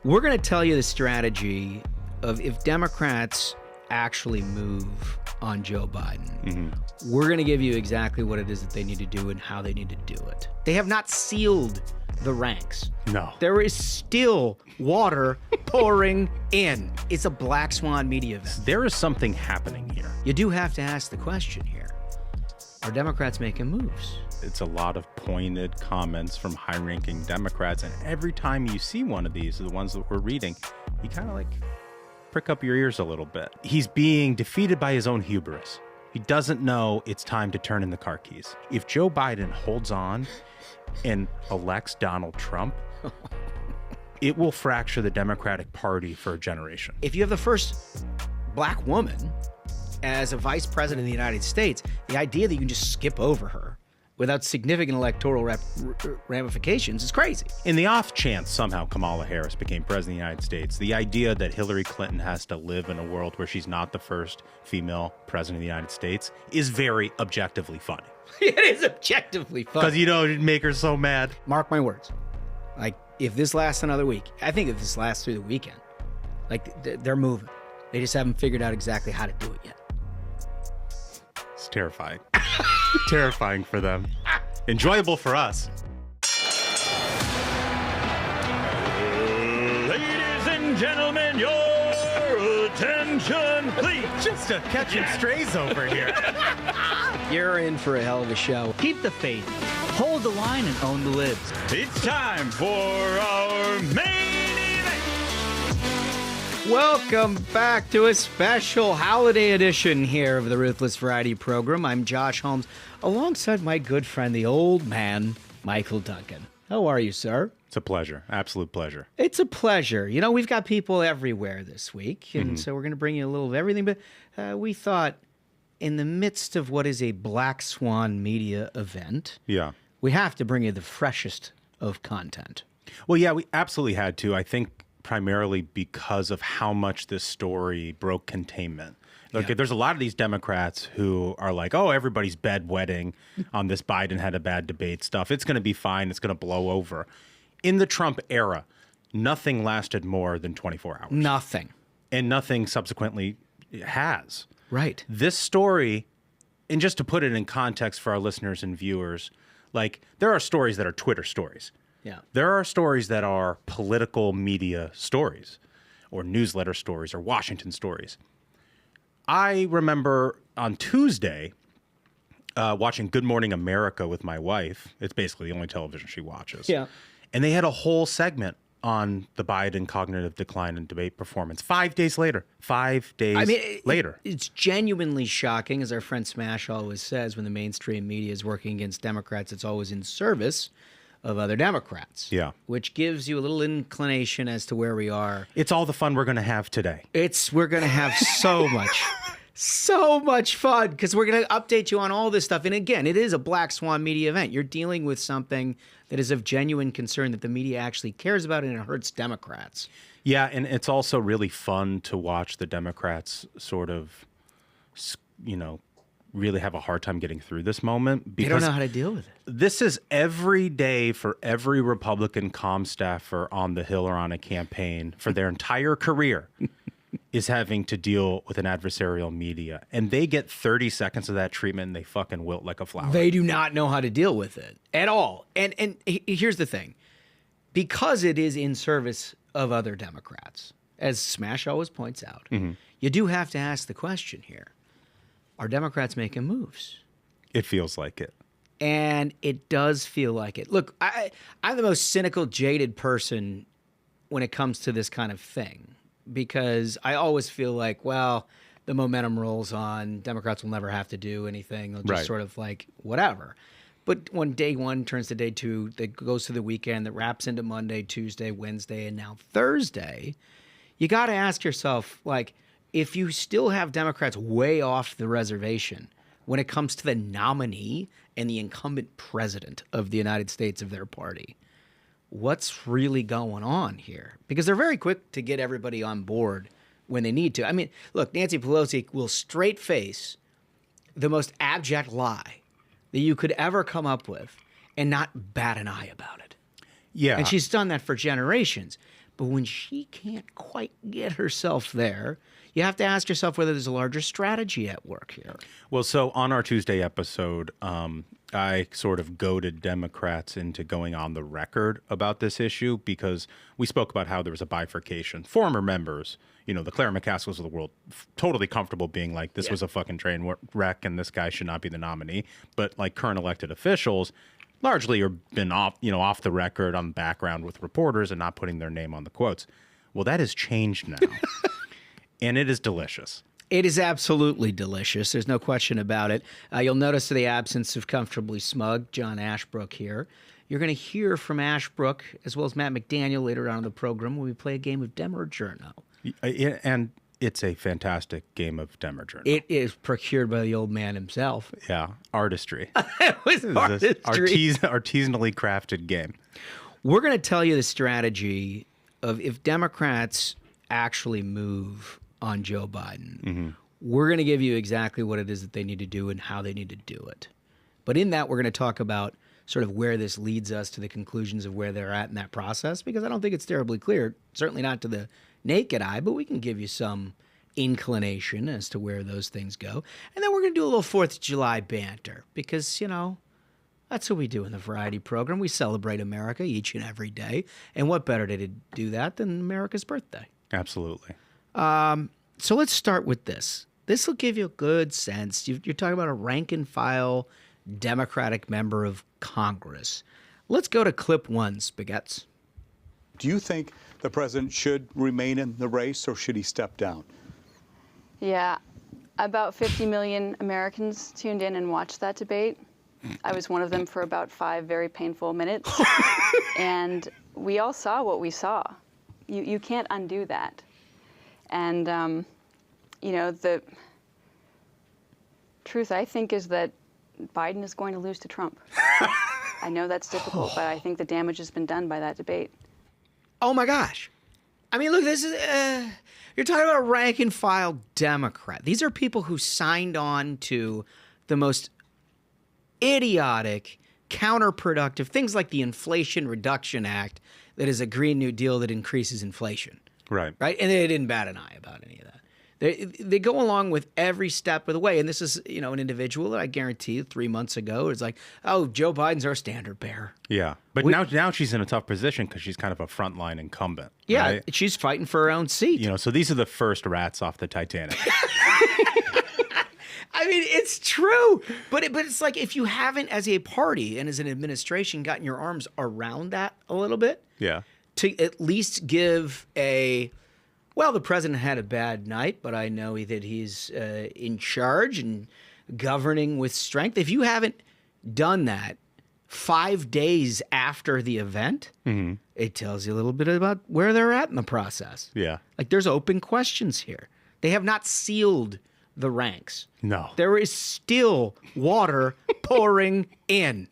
We're going to tell you the strategy of if Democrats actually move on Joe Biden, we're going to give you exactly what it is that they need to do and how they need to do it. They have not sealed the ranks. No. There is still water pouring in. It's a black swan media event. There is something happening here. You do have to ask the question here. Are Democrats making moves? It's a lot of pointed comments from high-ranking Democrats, and every time you see one of these, the ones that we're reading, you kind of like prick up your ears a little bit. He's being defeated by his own hubris. He doesn't know it's time to turn in the car keys. If Joe Biden holds on and elects Donald Trump, it will fracture the Democratic Party for a generation. If you have the first black woman as a vice president of the United States, the idea that you can just skip over her without significant electoral ramifications is crazy. In the off chance somehow Kamala Harris became president of the United States, the idea that Hillary Clinton has to live in a world where she's not the first female president of the United States is very objectively funny. It is objectively funny. Because, you know, it'd make her so mad. Mark my words. Like, if this lasts another week, I think if this lasts through the weekend, like, they're moving. They just haven't figured out exactly how to do it yet. It's terrifying. Terrifying for them. Enjoyable for us. Ladies and gentlemen, your attention, please. Just a catching strays over here. You're in for a hell of a show. Keep the faith, hold the line, and own the libs. It's time for our main event. Welcome back to a special holiday edition here of the Ruthless Variety Program. I'm Josh Holmes, alongside my good friend, the old man, Michael Duncan. How are you, sir? It's a pleasure. Absolute pleasure. It's a pleasure. You know, we've got people everywhere this week, and so we're going to bring you a little of everything. But we thought, in the midst of what is a black swan media event, we have to bring you the freshest of content. Well, yeah, we absolutely had to. I think primarily because of how much this story broke containment. Look, there's a lot of these Democrats who are like, oh, everybody's bedwetting on this Biden had a bad debate stuff. It's going to be fine. It's going to blow over. In the Trump era, nothing lasted more than 24 hours. Nothing. And nothing subsequently has. Right. This story, and just to put it in context for our listeners and viewers, like there are stories that are Twitter stories. Yeah. There are stories that are political media stories or newsletter stories or Washington stories. I remember on Tuesday watching Good Morning America with my wife. It's basically the only television she watches. Yeah. And they had a whole segment on the Biden cognitive decline and debate performance 5 days later. 5 days later. It's genuinely shocking, as our friend Smash always says, when the mainstream media is working against Democrats, it's always in service of other Democrats. Yeah. Which gives you a little inclination as to where we are. It's all the fun we're going to have today. We're going to have so much fun, because we're going to update you on all this stuff. And again, it is a black swan media event. You're dealing with something that is of genuine concern that the media actually cares about, and it hurts Democrats. Yeah, and it's also really fun to watch the Democrats sort of, you know, really have a hard time getting through this moment. They don't know how to deal with it. This is every day for every Republican comm staffer on the Hill or on a campaign for their entire career is having to deal with an adversarial media. And they get 30 seconds of that treatment and they fucking wilt like a flower. They do not know how to deal with it at all. And here's the thing. Because it is in service of other Democrats, as Smash always points out, you do have to ask the question here. Are Democrats making moves? It feels like it. And it does feel like it. Look, I'm the most cynical, jaded person when it comes to this kind of thing, because I always feel like, well, the momentum rolls on. Democrats will never have to do anything. They'll just sort of like whatever. But when day one turns to day two, that goes to the weekend, that wraps into Monday, Tuesday, Wednesday, and now Thursday, you got to ask yourself, like, if you still have Democrats way off the reservation when it comes to the nominee and the incumbent president of the United States of their party, what's really going on here? Because they're very quick to get everybody on board when they need to. I mean, look, Nancy Pelosi will straight face the most abject lie that you could ever come up with and not bat an eye about it. Yeah. And she's done that for generations. But when she can't quite get herself there, you have to ask yourself whether there's a larger strategy at work here. Well, so on our Tuesday episode, I sort of goaded Democrats into going on the record about this issue because we spoke about how there was a bifurcation. Former members, the Claire McCaskills of the world, totally comfortable being like, this was a fucking train wreck and this guy should not be the nominee. But like current elected officials, largely are been off the record on the background with reporters and not putting their name on the quotes. Well, that has changed now. And it is delicious. It is absolutely delicious. There's no question about it. You'll notice the absence of Comfortably Smug, John Ashbrook here. You're going to hear from Ashbrook as well as Matt McDaniel later on in the program when we play a game of Dem or Journo. And it's a fantastic game of Dem or Journo. It is procured by the old man himself. Yeah, artistry. It was artistry. Artisanally crafted game. We're going to tell you the strategy of if Democrats actually move on Joe Biden, we're going to give you exactly what it is that they need to do and how they need to do it. But in that, we're going to talk about sort of where this leads us to the conclusions of where they're at in that process, because I don't think it's terribly clear, certainly not to the naked eye, but we can give you some inclination as to where those things go. And then we're going to do a little 4th of July banter because, that's what we do in the variety program. We celebrate America each and every day. And what better day to do that than America's birthday? Absolutely. So let's start with this. This will give you a good sense. You're talking about a rank and file Democratic member of Congress. Let's go to clip 1, Spaghetts. Do you think the president should remain in the race or should he step down? Yeah, about 50 million Americans tuned in and watched that debate. I was one of them for about 5 very painful minutes. And we all saw what we saw. You can't undo that. And, the truth, I think, is that Biden is going to lose to Trump. I know that's difficult, but I think the damage has been done by that debate. Oh, my gosh. I mean, look, this is you're talking about a rank and file Democrat. These are people who signed on to the most idiotic, counterproductive things like the Inflation Reduction Act that is a Green New Deal that increases inflation. Right. And they didn't bat an eye about any of that. They go along with every step of the way. And this is, an individual that I guarantee 3 months ago is like, oh, Joe Biden's our standard bearer. Yeah. But now she's in a tough position because she's kind of a frontline incumbent. Yeah. Right? She's fighting for her own seat. So these are the first rats off the Titanic. I mean, it's true. But it's like if you haven't, as a party and as an administration, gotten your arms around that a little bit. Yeah. To at least give the president had a bad night, but I know that he's in charge and governing with strength. If you haven't done that 5 days after the event, it tells you a little bit about where they're at in the process. Yeah. Like there's open questions here. They have not sealed the ranks. No. There is still water pouring in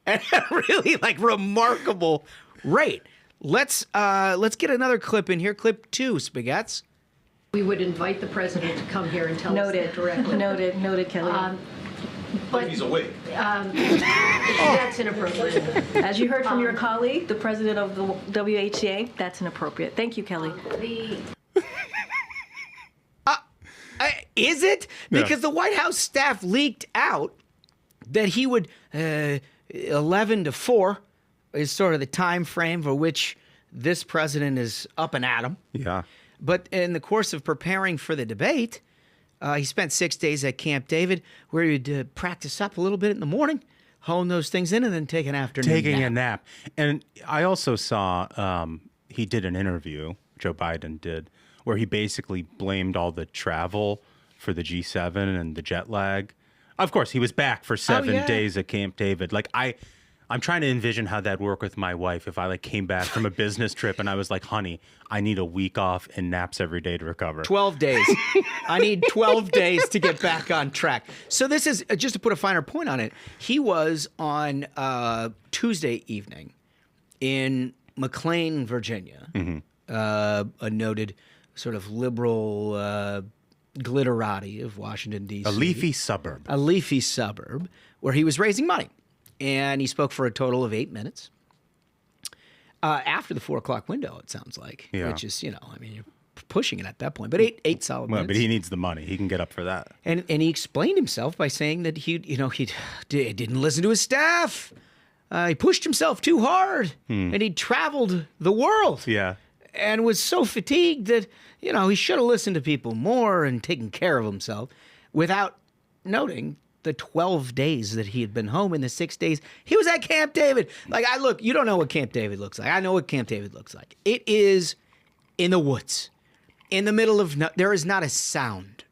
at a really remarkable rate. Let's get another clip in here. Clip 2, Spaghetts. We would invite the president to come here and tell us that directly. Noted, Kelly. But He's awake. That's inappropriate. As you heard from your colleague, the president of the WHA, that's inappropriate. Thank you, Kelly. Is it? Because the White House staff leaked out that he would 11 to 4 is sort of the time frame for which this president is up and at 'em. Yeah. But in the course of preparing for the debate, he spent 6 days at Camp David where he'd practice up a little bit in the morning, hone those things in, and then take an afternoon Taking nap. a nap. And I also saw he did an interview, Joe Biden did, where he basically blamed all the travel for the G7 and the jet lag. Of course, he was back for 7 days at Camp David. I'm trying to envision how that'd work with my wife if I came back from a business trip and I was like, honey, I need a week off and naps every day to recover. 12 days. I need 12 days to get back on track. So this is, just to put a finer point on it, he was on Tuesday evening in McLean, Virginia, a noted sort of liberal glitterati of Washington, D.C. A leafy suburb. A leafy suburb where he was raising money. And he spoke for a total of 8 minutes. After the 4 o'clock window, it sounds like, Yeah. which is, you're pushing it at that point. But eight solid Well, minutes. but he needs the money. He can get up for that. And he explained himself by saying that he didn't listen to his staff. He pushed himself too hard, and he traveled the world. Yeah. And was so fatigued that, he should have listened to people more and taken care of himself, without noting the 12 days that he had been home and the 6 days he was at Camp David. Like, you don't know what Camp David looks like. I know what Camp David looks like. It is in the woods, in the middle of, there is not a sound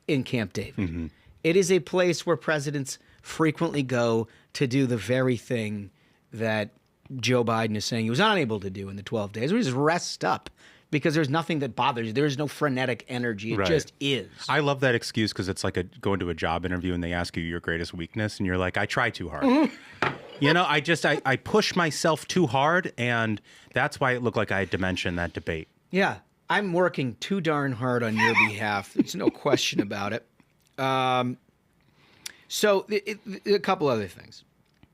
in Camp David. Mm-hmm. It is a place where presidents frequently go to do the very thing that Joe Biden is saying he was unable to do in the 12 days. We just rest up because there's nothing that bothers you. There's no frenetic energy. It just is. I love that excuse because it's like going to a job interview and they ask you your greatest weakness and you're like, I try too hard. Mm-hmm. I push myself too hard, and that's why it looked like I had dementia in that debate. Yeah, I'm working too darn hard on your behalf. There's no question about it. So a couple other things.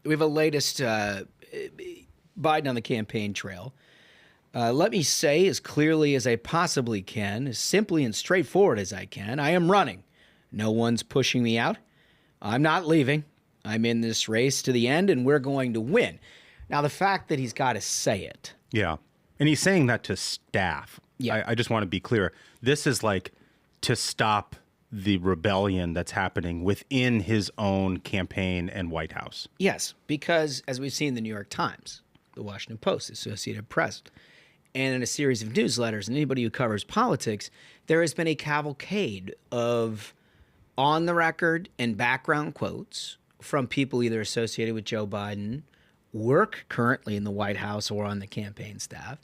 We have a latest Biden on the campaign trail. Let me say as clearly as I possibly can, as simply and straightforward as I can, I am running. No one's pushing me out. I'm not leaving. I'm in this race to the end, and we're going to win. Now, the fact that he's got to say it. Yeah. And he's saying that to staff. Yeah. I just want to be clear. This is like to stop the rebellion that's happening within his own campaign and White House. Yes, because as we've seen in the New York Times, the Washington Post, the Associated Press, and in a series of newsletters, and anybody who covers politics, there has been a cavalcade of on-the-record and background quotes from people either associated with Joe Biden, work currently in the White House or on the campaign staff,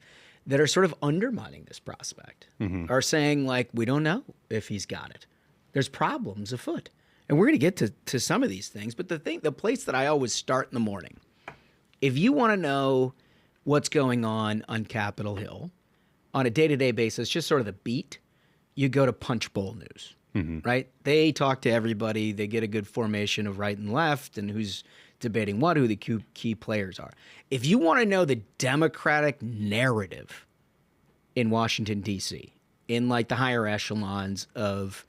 that are sort of undermining this prospect, are saying, like, we don't know if he's got it. There's problems afoot. And we're going to get to some of these things, but the place that I always start in the morning, if you want to know what's going on Capitol Hill on a day-to-day basis, just sort of the beat, you go to Punch Bowl News, right? They talk to everybody. They get a good formation of right and left and who's debating what, who the key players are. If you want to know the Democratic narrative in Washington, D.C., in like the higher echelons of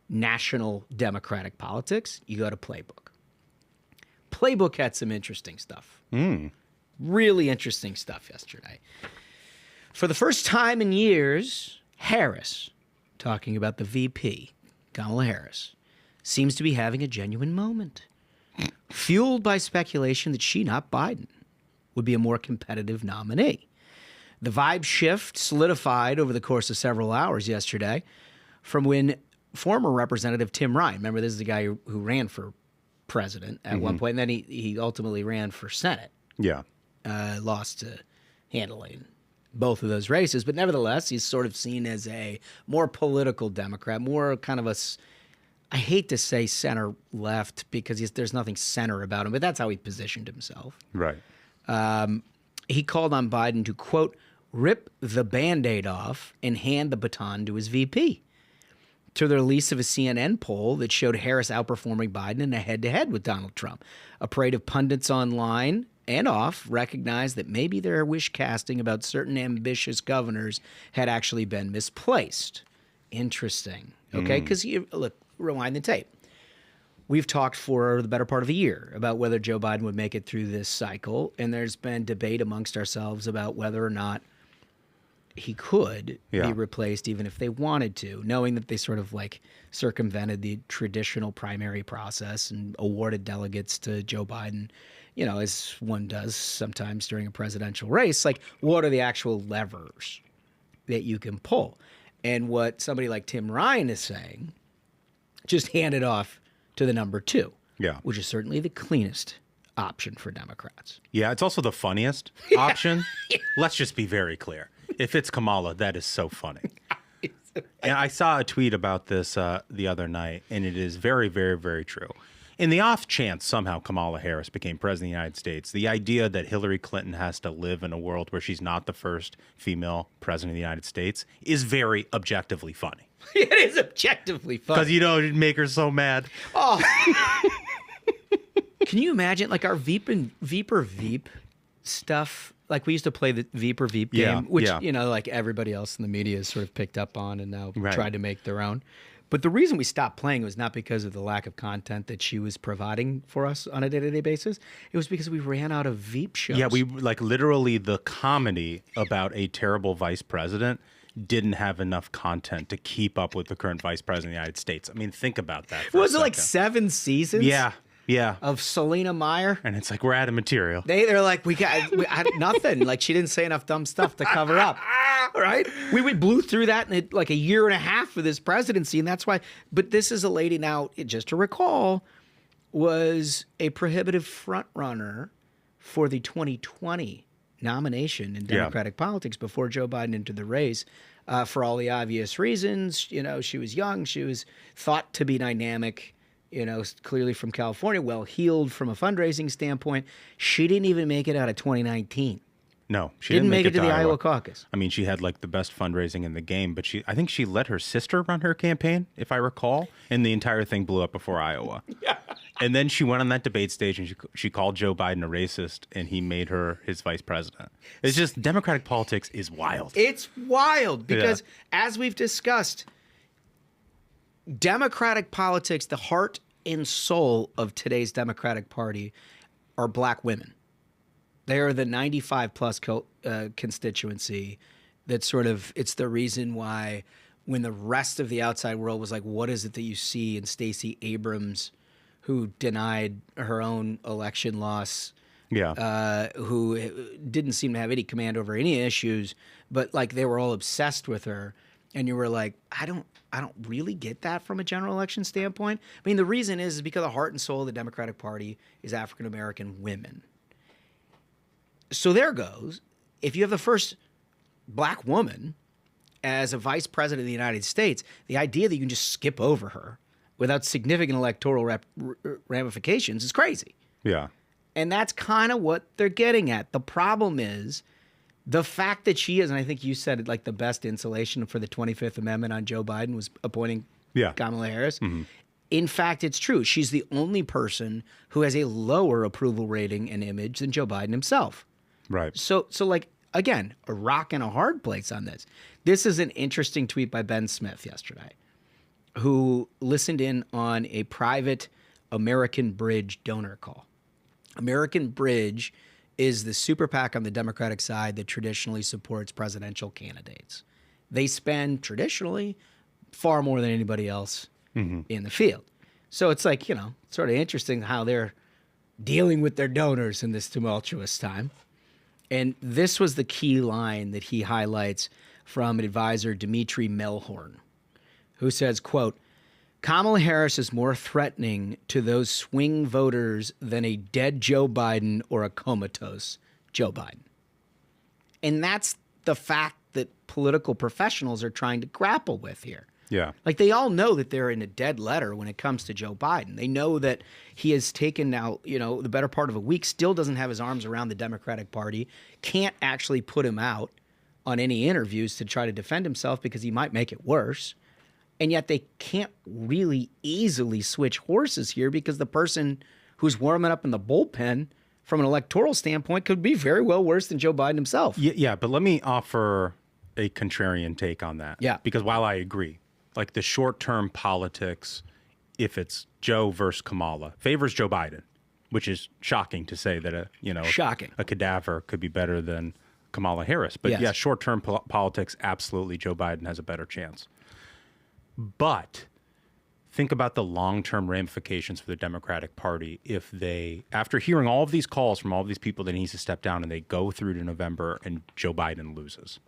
national Democratic politics, you go to Playbook. Playbook had some interesting stuff. Really interesting stuff yesterday. For the first time in years, Harris, talking about the VP, Kamala Harris, seems to be having a genuine moment, fueled by speculation that she, not Biden, would be a more competitive nominee. The vibe shift solidified over the course of several hours yesterday from when former Representative Tim Ryan, remember this is the guy who ran for president at one point, and then he ultimately ran for Senate. Yeah. Lost to handling both of those races. But nevertheless, he's sort of seen as a more political Democrat, more kind of I hate to say center-left because there's nothing center about him, but that's how he positioned himself. Right. He called on Biden to, quote, rip the Band-Aid off and hand the baton to his VP. To the release of a CNN poll that showed Harris outperforming Biden in a head-to-head with Donald Trump. A parade of pundits online and off recognized that maybe their wish casting about certain ambitious governors had actually been misplaced. Interesting. Okay, because look, rewind the tape. We've talked for the better part of a year about whether Joe Biden would make it through this cycle, and there's been debate amongst ourselves about whether or not he could be replaced even if they wanted to, knowing that they sort of like circumvented the traditional primary process and awarded delegates to Joe Biden, as one does sometimes during a presidential race. Like, what are the actual levers that you can pull? And what somebody like Tim Ryan is saying, just hand it off to the number two, which is certainly the cleanest option for Democrats. Yeah, it's also the funniest option. Let's just be very clear. If it's Kamala, that is so funny. And I saw a tweet about this the other night, and it is very, very, very true. In the off chance somehow Kamala Harris became president of the United States, the idea that Hillary Clinton has to live in a world where she's not the first female president of the United States is very objectively funny. It is objectively funny. Because, it'd make her so mad. Oh. Can you imagine, like, our Veep stuff? like we used to play the Veep or Veep game, which, like everybody else in the media has sort of picked up on and now tried to make their own. But the reason we stopped playing was not because of the lack of content that she was providing for us on a day-to-day basis. It was because we ran out of Veep shows. Yeah, we literally the comedy about a terrible vice president didn't have enough content to keep up with the current vice president of the United States. I mean, think about that. Was it like 7 seasons? Yeah. Of Selena Meyer. And it's like, we're out of material. They're like, we had nothing. Like, she didn't say enough dumb stuff to cover up. Right? We blew through that in like a year and a half for this presidency. And that's why. But this is a lady now, just to recall, was a prohibitive front runner for the 2020 nomination in Democratic politics before Joe Biden entered the race. For all the obvious reasons. She was young. She was thought to be dynamic. Clearly from California, well-heeled from a fundraising standpoint. She didn't even make it out of 2019. No, she didn't make it to the Iowa caucus. I mean, she had like the best fundraising in the game, but I think she let her sister run her campaign, if I recall, and the entire thing blew up before Iowa. And then she went on that debate stage and she called Joe Biden a racist, and he made her his vice president. It's just Democratic politics is wild. It's wild because, as we've discussed, Democratic politics, the heart and soul of today's Democratic Party are black women. They are the 95 plus constituency that sort of, it's the reason why when the rest of the outside world was like, what is it that you see in Stacey Abrams, who denied her own election loss, who didn't seem to have any command over any issues, but like they were all obsessed with her. And you were like, I don't really get that from a general election standpoint. I mean, the reason is because the heart and soul of the Democratic Party is African-American women. So there goes. If you have the first black woman as a vice president of the United States, the idea that you can just skip over her without significant electoral ramifications is crazy. Yeah. And that's kind of what they're getting at. The problem is the fact that she is, and I think you said it, like the best insulation for the 25th Amendment on Joe Biden was appointing Kamala Harris. Mm-hmm. In fact, it's true. She's the only person who has a lower approval rating and image than Joe Biden himself. Right. So like, again, a rock and a hard place on this. This is an interesting tweet by Ben Smith yesterday, who listened in on a private American Bridge donor call. American Bridge is the super PAC on the Democratic side that traditionally supports presidential candidates. They spend traditionally far more than anybody else in the field. So it's like, sort of interesting how they're dealing with their donors in this tumultuous time. And this was the key line that he highlights from an advisor, Dimitri Melhorn, who says, quote, Kamala Harris is more threatening to those swing voters than a dead Joe Biden or a comatose Joe Biden. And that's the fact that political professionals are trying to grapple with here. Yeah. Like they all know that they're in a dead letter when it comes to Joe Biden. They know that he has taken now, the better part of a week, still doesn't have his arms around the Democratic Party, can't actually put him out on any interviews to try to defend himself because he might make it worse. And yet they can't really easily switch horses here because the person who's warming up in the bullpen from an electoral standpoint could be very well worse than Joe Biden himself. Yeah, but let me offer a contrarian take on that. Yeah. Because while I agree, like the short-term politics, if it's Joe versus Kamala, favors Joe Biden, which is shocking to say that a cadaver could be better than Kamala Harris. But yes. Yeah, short-term politics, absolutely Joe Biden has a better chance. But think about the long-term ramifications for the Democratic Party if they, after hearing all of these calls from all of these people that needs to step down and they go through to November and Joe Biden loses,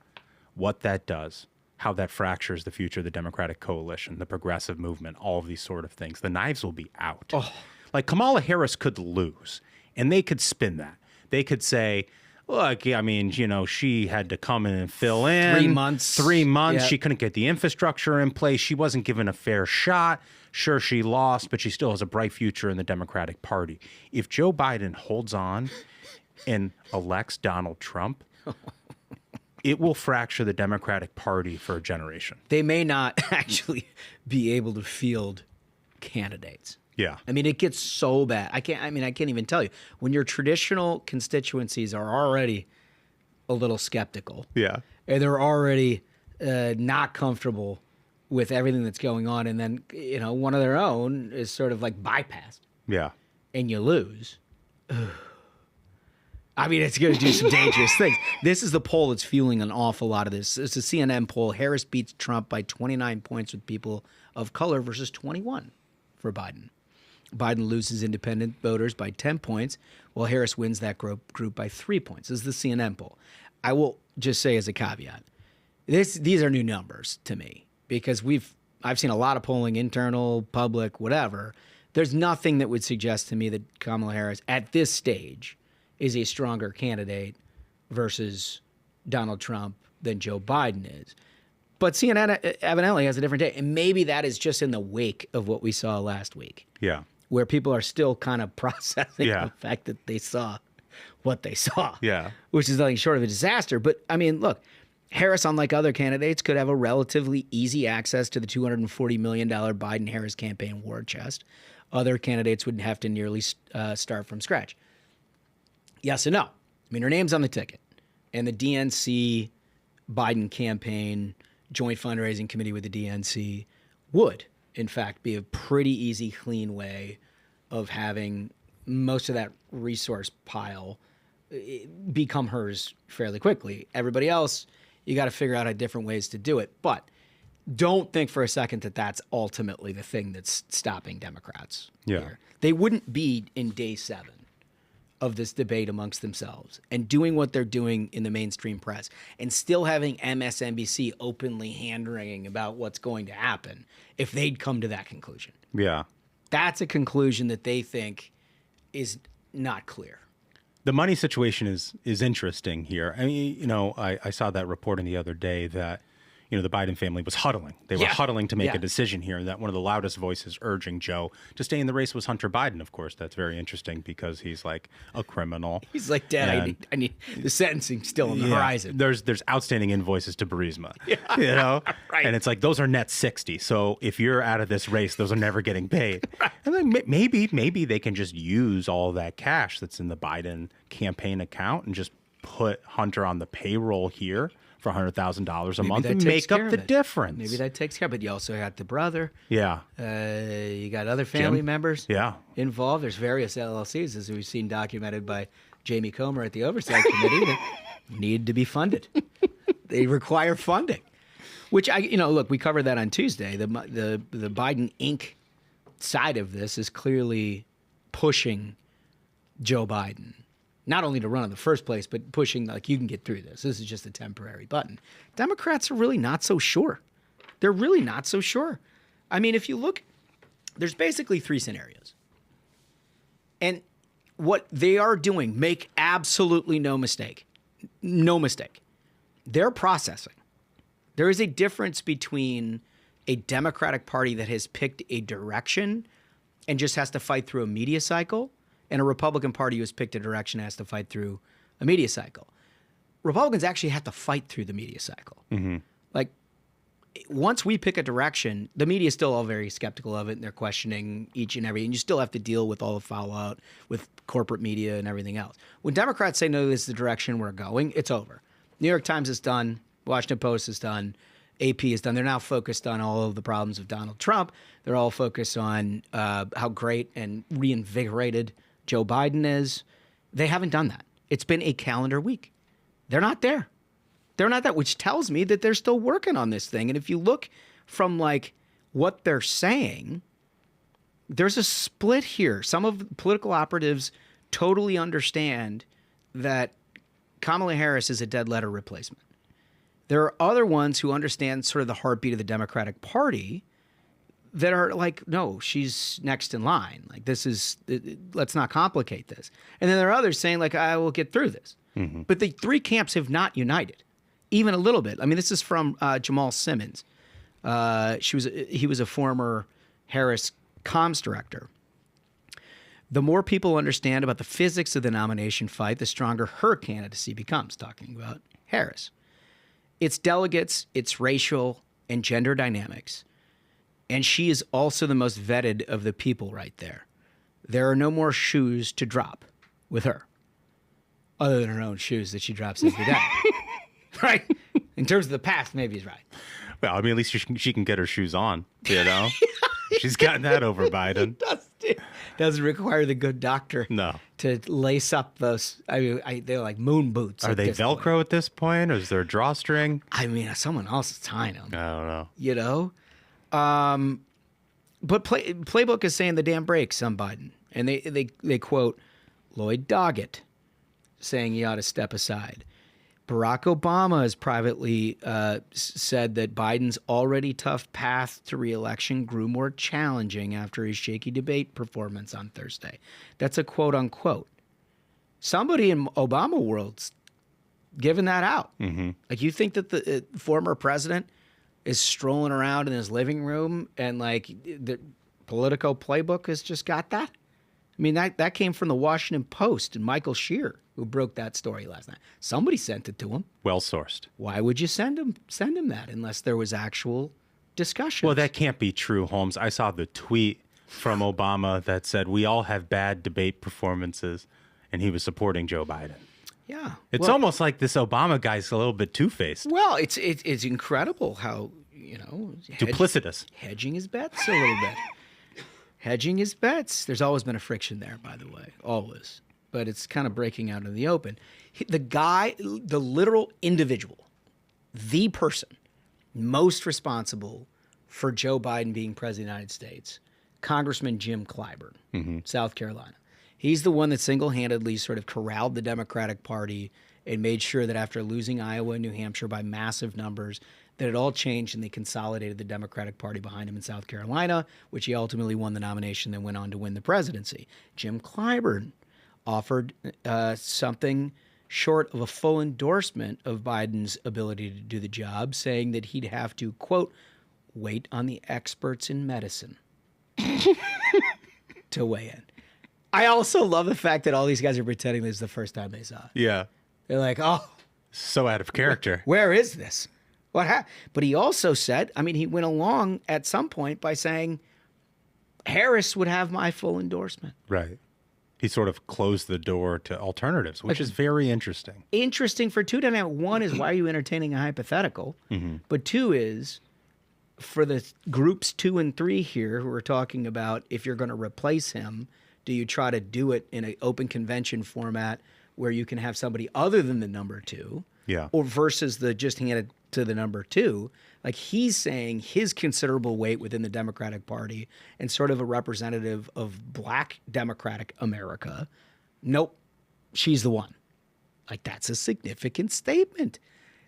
what that does, how that fractures the future of the Democratic coalition, the progressive movement, all of these sort of things. The knives will be out. Oh. Like Kamala Harris could lose, and they could spin that. They could say, look, I mean, she had to come in and fill in. 3 months. 3 months. Yep. She couldn't get the infrastructure in place. She wasn't given a fair shot. Sure, she lost, but she still has a bright future in the Democratic Party. If Joe Biden holds on and elects Donald Trump, it will fracture the Democratic Party for a generation. They may not actually be able to field candidates. Yeah. I mean, it gets so bad. I can't even tell you. When your traditional constituencies are already a little skeptical. Yeah. And they're already not comfortable with everything that's going on. And then, one of their own is sort of like bypassed. Yeah. And you lose. I mean, it's going to do some dangerous things. This is the poll that's fueling an awful lot of this. It's a CNN poll. Harris beats Trump by 29 points with people of color versus 21 for Biden. Biden loses independent voters by 10 points, while Harris wins that group by 3 points. This is the CNN poll. I will just say as a caveat, these are new numbers to me because I've seen a lot of polling, internal, public, whatever. There's nothing that would suggest to me that Kamala Harris at this stage is a stronger candidate versus Donald Trump than Joe Biden is. But CNN evidently has a different take. And maybe that is just in the wake of what we saw last week. Yeah. Where people are still kind of processing Yeah. the fact that they saw what they saw. Yeah. Which is nothing short of a disaster. But, I mean, look, Harris, unlike other candidates, could have a relatively easy access to the $240 million Biden-Harris campaign war chest. Other candidates would have to nearly start from scratch. Yes and no. I mean, her name's on the ticket. And the DNC Biden campaign joint fundraising committee with the DNC would, in fact, be a pretty easy, clean way of having most of that resource pile become hers fairly quickly. Everybody else, you got to figure out different ways to do it. But don't think for a second that that's ultimately the thing that's stopping Democrats here. They wouldn't be in day 7 of this debate amongst themselves and doing what they're doing in the mainstream press and still having MSNBC openly hand-wringing about what's going to happen if they'd come to that conclusion. Yeah. That's a conclusion that they think is not clear. The money situation is interesting here. I mean, I saw that reporting the other day that, the Biden family was huddling. They were huddling to make a decision here, and that one of the loudest voices urging Joe to stay in the race was Hunter Biden. Of course, that's very interesting because he's like a criminal. He's like, Dad, I need the sentencing still on the horizon. There's outstanding invoices to Burisma, Right. And it's like those are net 60. So if you're out of this race, those are never getting paid. And then maybe they can just use all that cash that's in the Biden campaign account and just put Hunter on the payroll here for $100,000 a month and make up the difference. Maybe that takes care. But you also got the brother. Yeah. You got other family members involved. There's various LLCs, as we've seen documented by Jamie Comer at the Oversight Committee, that need to be funded. They require funding, which look, we covered that on Tuesday. The Biden Inc. side of this is clearly pushing Joe Biden. Not only to run in the first place, but pushing, like, you can get through this. This is just a temporary button. Democrats are really not so sure. They're really not so sure. I mean, if you look, there's basically 3 scenarios. And what they are doing, make absolutely no mistake, they're processing. There is a difference between a Democratic Party that has picked a direction and just has to fight through a media cycle, and a Republican Party who has picked a direction has to fight through a media cycle. Republicans actually have to fight through the media cycle. Mm-hmm. Like, once we pick a direction, the media is still all very skeptical of it, and they're questioning each and every, and you still have to deal with all the fallout with corporate media and everything else. When Democrats say, no, this is the direction we're going, it's over. New York Times is done. Washington Post is done. AP is done. They're now focused on all of the problems of Donald Trump. They're all focused on how great and reinvigorated Joe Biden is. They haven't done that. It's been a calendar week. They're not there. They're not that, which tells me that they're still working on this thing. And if you look from like what they're saying, there's a split here. Some of the political operatives totally understand that Kamala Harris is a dead letter replacement. There are other ones who understand sort of the heartbeat of the Democratic Party that are like, no, she's next in line. Like, this is, let's not complicate this. And then there are others saying, like, I will get through this. Mm-hmm. But the 3 camps have not united, even a little bit. I mean, this is from Jamal Simmons. He was a former Harris comms director. The more people understand about the physics of the nomination fight, the stronger her candidacy becomes, talking about Harris. It's delegates, it's racial and gender dynamics. And she is also the most vetted of the people right there. There are no more shoes to drop with her. other than her own shoes that she drops every day. Right? In terms of the past, maybe he's right. Well, I mean, at least she can get her shoes on, you know? She's gotten that over Biden. Doesn't require the good doctor No. to lace up those. I mean, they're like moon boots. Are they Velcro at this point? Or is there a drawstring? I mean, someone else is tying them. I don't know. You know? But Playbook is saying the damn brakes on Biden. And they quote Lloyd Doggett saying he ought to step aside. Barack Obama has privately said that Biden's already tough path to re-election grew more challenging after his shaky debate performance on Thursday. That's a quote unquote. Somebody in Obama world's giving that out. Mm-hmm. Like, you think that the former president is strolling around in his living room and like the Politico Playbook has just got that? I mean, that came from the Washington Post and Michael Shear, who broke that story last night. Somebody sent it to him. Well sourced. Why would you send him that unless there was actual discussion? Well, that can't be true, Holmes. I saw the tweet from Obama that said we all have bad debate performances, and he was supporting Joe Biden. Yeah. It's almost like this Obama guy's a little bit two-faced. Well, it's incredible how, you know, duplicitous. Hedging his bets a little bit. Hedging his bets. There's always been a friction there, by the way. Always. But it's kind of breaking out in the open. The guy, the literal individual, the person most responsible for Joe Biden being president of the United States, Congressman Jim Clyburn, South Carolina. He's the one that single-handedly sort of corralled the Democratic Party and made sure that after losing Iowa and New Hampshire by massive numbers, that it all changed and they consolidated the Democratic Party behind him in South Carolina, which he ultimately won the nomination, then went on to win the presidency. Jim Clyburn offered something short of a full endorsement of Biden's ability to do the job, saying that he'd have to, quote, wait on the experts in medicine to weigh in. I also love the fact that all these guys are pretending this is the first time they saw it. Yeah. They're like, oh. So out of character. Where is this? What happened? But he also said, I mean, he went along at some point by saying Harris would have my full endorsement. Right. He sort of closed the door to alternatives, which is very interesting. Interesting for two dynamics. One is, why are you entertaining a hypothetical? Mm-hmm. But two is, for the groups 2 and 3 here who are talking about if you're going to replace him, do you try to do it in an open convention format where you can have somebody other than the number 2? Yeah. Or versus the just hand it to the number 2. Like, he's saying his considerable weight within the Democratic Party and sort of a representative of Black Democratic America. Nope, she's the one. Like, that's a significant statement.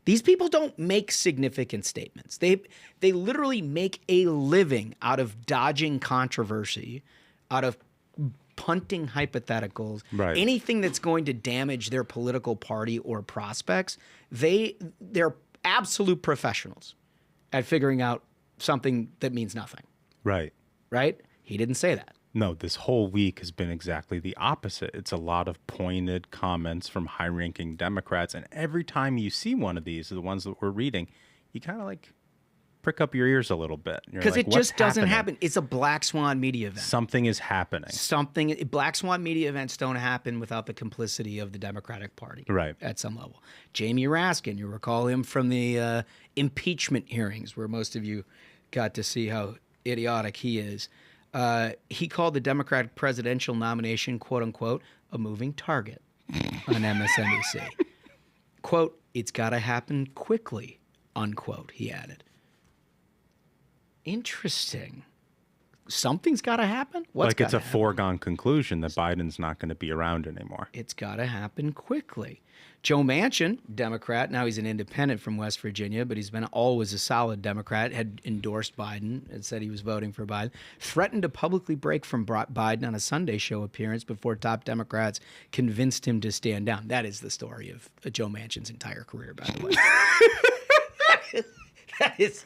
These people don't make significant statements. They literally make a living out of dodging controversy, out of punting hypotheticals, right. Anything that's going to damage their political party or prospects. They're absolute professionals at figuring out something that means nothing. Right. Right? He didn't say that. No, this whole week has been exactly the opposite. It's a lot of pointed comments from high-ranking Democrats, and every time you see one of these, the ones that we're reading, you kind of like prick up your ears a little bit. Because it just doesn't happen. It's a black swan media event. Something is happening. Black swan media events don't happen without the complicity of the Democratic Party. Right. At some level. Jamie Raskin, you recall him from the impeachment hearings, where most of you got to see how idiotic he is. He called the Democratic presidential nomination, quote unquote, a moving target on MSNBC. Quote, it's got to happen quickly, unquote, he added. Interesting. Something's got to happen? Like it's a foregone conclusion that Biden's not going to be around anymore. It's got to happen quickly. Joe Manchin, Democrat, now he's an independent from West Virginia, but he's been always a solid Democrat, had endorsed Biden and said he was voting for Biden, threatened to publicly break from Biden on a Sunday show appearance before top Democrats convinced him to stand down. That is the story of Joe Manchin's entire career, by the way. He's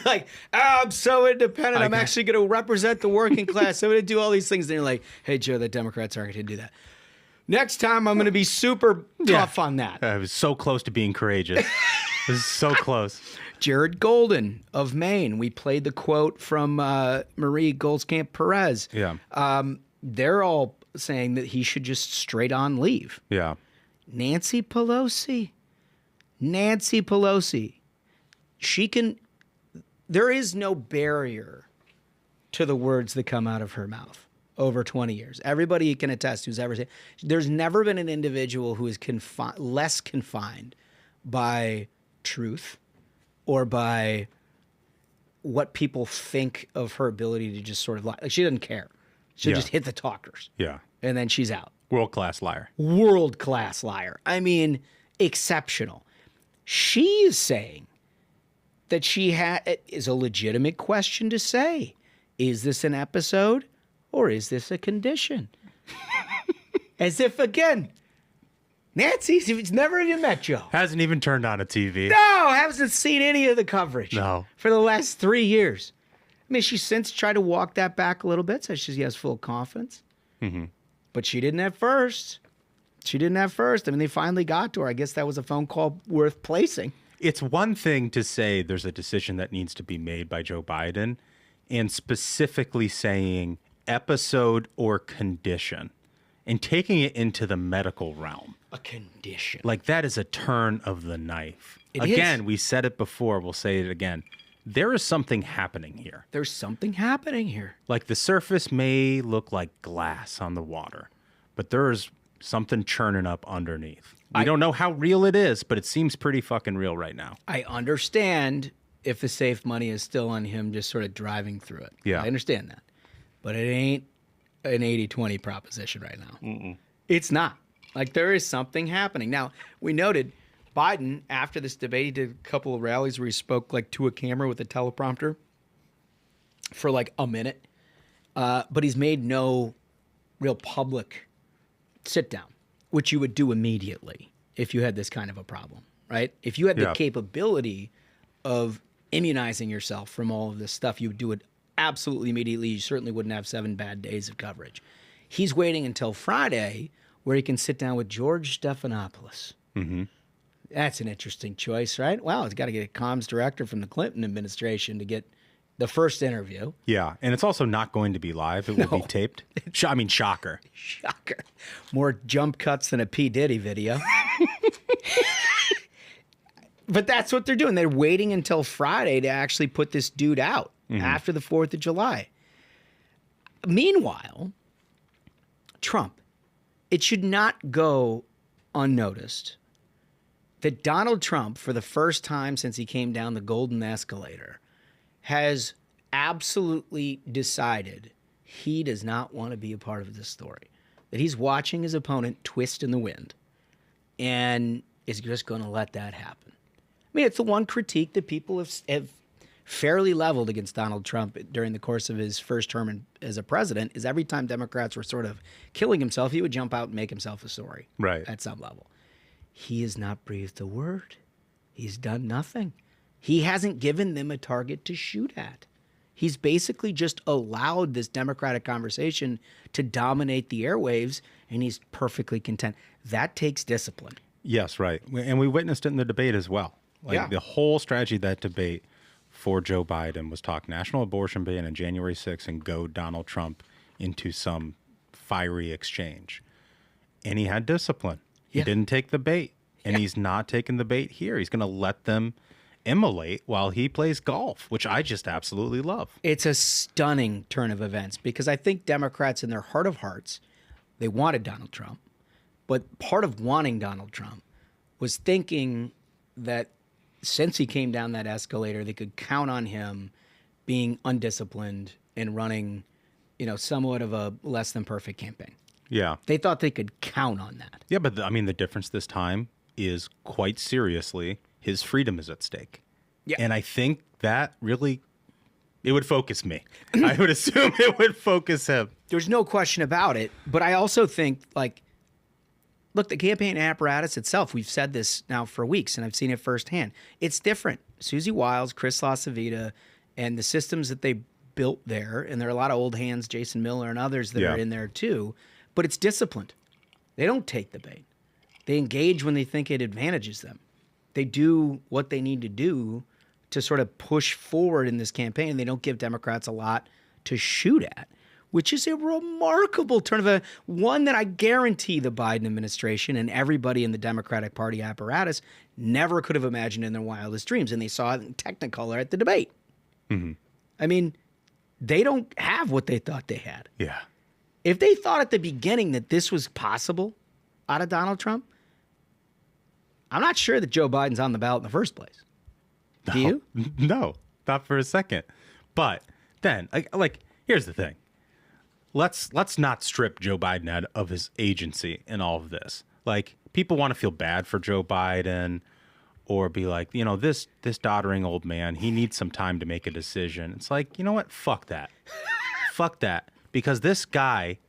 like, I'm so independent. I'm actually going to represent the working class. I'm going to do all these things. And you're like, hey, Joe, the Democrats aren't going to do that. Next time, I'm going to be super tough on that. I was so close to being courageous. This is so close. Jared Golden of Maine. We played the quote from Marie Goldskamp Perez. Yeah. They're all saying that he should just straight on leave. Yeah. Nancy Pelosi. There is no barrier to the words that come out of her mouth over 20 years. Everybody can attest who's ever said, there's never been an individual who is less confined by truth or by what people think of her ability to just sort of lie. Like, she doesn't care. She'll just hit the talkers. Yeah. And then she's out. World-class liar. World-class liar. I mean, exceptional. She is saying that is a legitimate question to say. Is this an episode or is this a condition? As if, again, Nancy's never even met Joe. Hasn't even turned on a TV. No, hasn't seen any of the coverage. No. For the last 3 years. I mean, she's since tried to walk that back a little bit, so she has full confidence. Mm-hmm. But she didn't at first. I mean, they finally got to her. I guess that was a phone call worth placing. It's one thing to say there's a decision that needs to be made by Joe Biden, and specifically saying episode or condition, and taking it into the medical realm. A condition. Like, that is a turn of the knife. Again, we said it before. We'll say it again. There is something happening here. There's something happening here. Like, the surface may look like glass on the water, but there's something churning up underneath. We don't know how real it is, but it seems pretty fucking real right now. I understand if the safe money is still on him just sort of driving through it. Yeah. I understand that. But it ain't an 80-20 proposition right now. Mm-mm. It's not. Like, there is something happening. Now, we noted Biden, after this debate, he did a couple of rallies where he spoke like to a camera with a teleprompter for like a minute. But he's made no real public sit down, which you would do immediately if you had this kind of a problem, right? If you had the capability of immunizing yourself from all of this stuff, you would do it absolutely immediately. You certainly wouldn't have 7 bad days of coverage. He's waiting until Friday where he can sit down with George Stephanopoulos. Mm-hmm. That's an interesting choice, right? Wow, he's got to get a comms director from the Clinton administration to get the first interview. Yeah, and it's also not going to be live. It will be taped. I mean, shocker. Shocker. More jump cuts than a P. Diddy video. But that's what they're doing. They're waiting until Friday to actually put this dude out after the 4th of July. Meanwhile, Trump, it should not go unnoticed that Donald Trump, for the first time since he came down the golden escalator, has absolutely decided he does not want to be a part of this story. That he's watching his opponent twist in the wind and is just going to let that happen. I mean, it's the one critique that people have fairly leveled against Donald Trump during the course of his first term as a president, is every time Democrats were sort of killing himself, he would jump out and make himself a story. Right. At some level. He has not breathed a word. He's done nothing. He hasn't given them a target to shoot at. He's basically just allowed this Democratic conversation to dominate the airwaves, and he's perfectly content. That takes discipline. Yes, right. And we witnessed it in the debate as well. Like, the whole strategy of that debate for Joe Biden was talk national abortion ban on January 6th and go Donald Trump into some fiery exchange. And he had discipline. He didn't take the bait. And he's not taking the bait here. He's going to let them immolate while he plays golf, which I just absolutely love. It's a stunning turn of events because I think Democrats in their heart of hearts, they wanted Donald Trump. But part of wanting Donald Trump was thinking that since he came down that escalator, they could count on him being undisciplined and running, somewhat of a less than perfect campaign. Yeah. They thought they could count on that. Yeah, but the difference this time is quite seriously his freedom is at stake. Yeah. And I think that really, it would focus me. I would assume it would focus him. There's no question about it. But I also think, look, the campaign apparatus itself, we've said this now for weeks, and I've seen it firsthand. It's different. Susie Wiles, Chris LaCivita, and the systems that they built there, and there are a lot of old hands, Jason Miller and others that are in there too, but it's disciplined. They don't take the bait. They engage when they think it advantages them. They do what they need to do to sort of push forward in this campaign. They don't give Democrats a lot to shoot at, which is a remarkable turn of a one that I guarantee the Biden administration and everybody in the Democratic Party apparatus never could have imagined in their wildest dreams. And they saw it in Technicolor at the debate. Mm-hmm. I mean, they don't have what they thought they had. Yeah. If they thought at the beginning that this was possible out of Donald Trump, I'm not sure that Joe Biden's on the ballot in the first place. Do you? No, not for a second. But then, like, here's the thing. Let's not strip Joe Biden out of his agency in all of this. Like, people want to feel bad for Joe Biden or be like, you know, this doddering old man, he needs some time to make a decision. It's like, you know what? Fuck that. Fuck that. Because this guy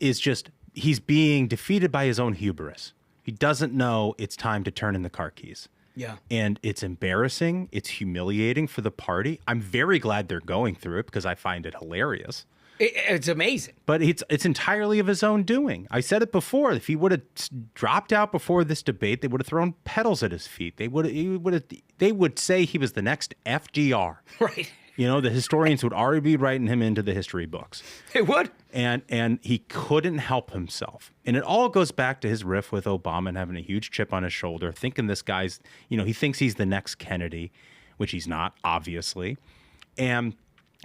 is just, he's being defeated by his own hubris. He doesn't know it's time to turn in the car keys. Yeah. And it's embarrassing. It's humiliating for the party. I'm very glad they're going through it because I find it hilarious. It's amazing. But it's entirely of his own doing. I said it before. If he would have dropped out before this debate, they would have thrown petals at his feet. They would say he was the next FDR. Right. You know, the historians would already be writing him into the history books. They would. And he couldn't help himself. And it all goes back to his riff with Obama and having a huge chip on his shoulder, thinking this guy's, you know, he thinks he's the next Kennedy, which he's not, obviously. And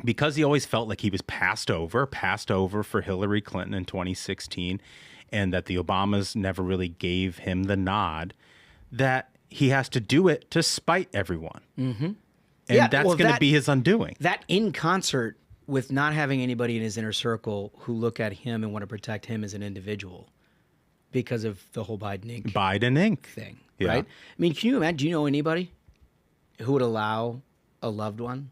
because he always felt like he was passed over for Hillary Clinton in 2016, and that the Obamas never really gave him the nod, that he has to do it to spite everyone. Mm-hmm. And that's going to be his undoing. That in concert with not having anybody in his inner circle who look at him and want to protect him as an individual because of the whole Biden Inc. thing, Yeah. right? I mean, can you imagine, do you know anybody who would allow a loved one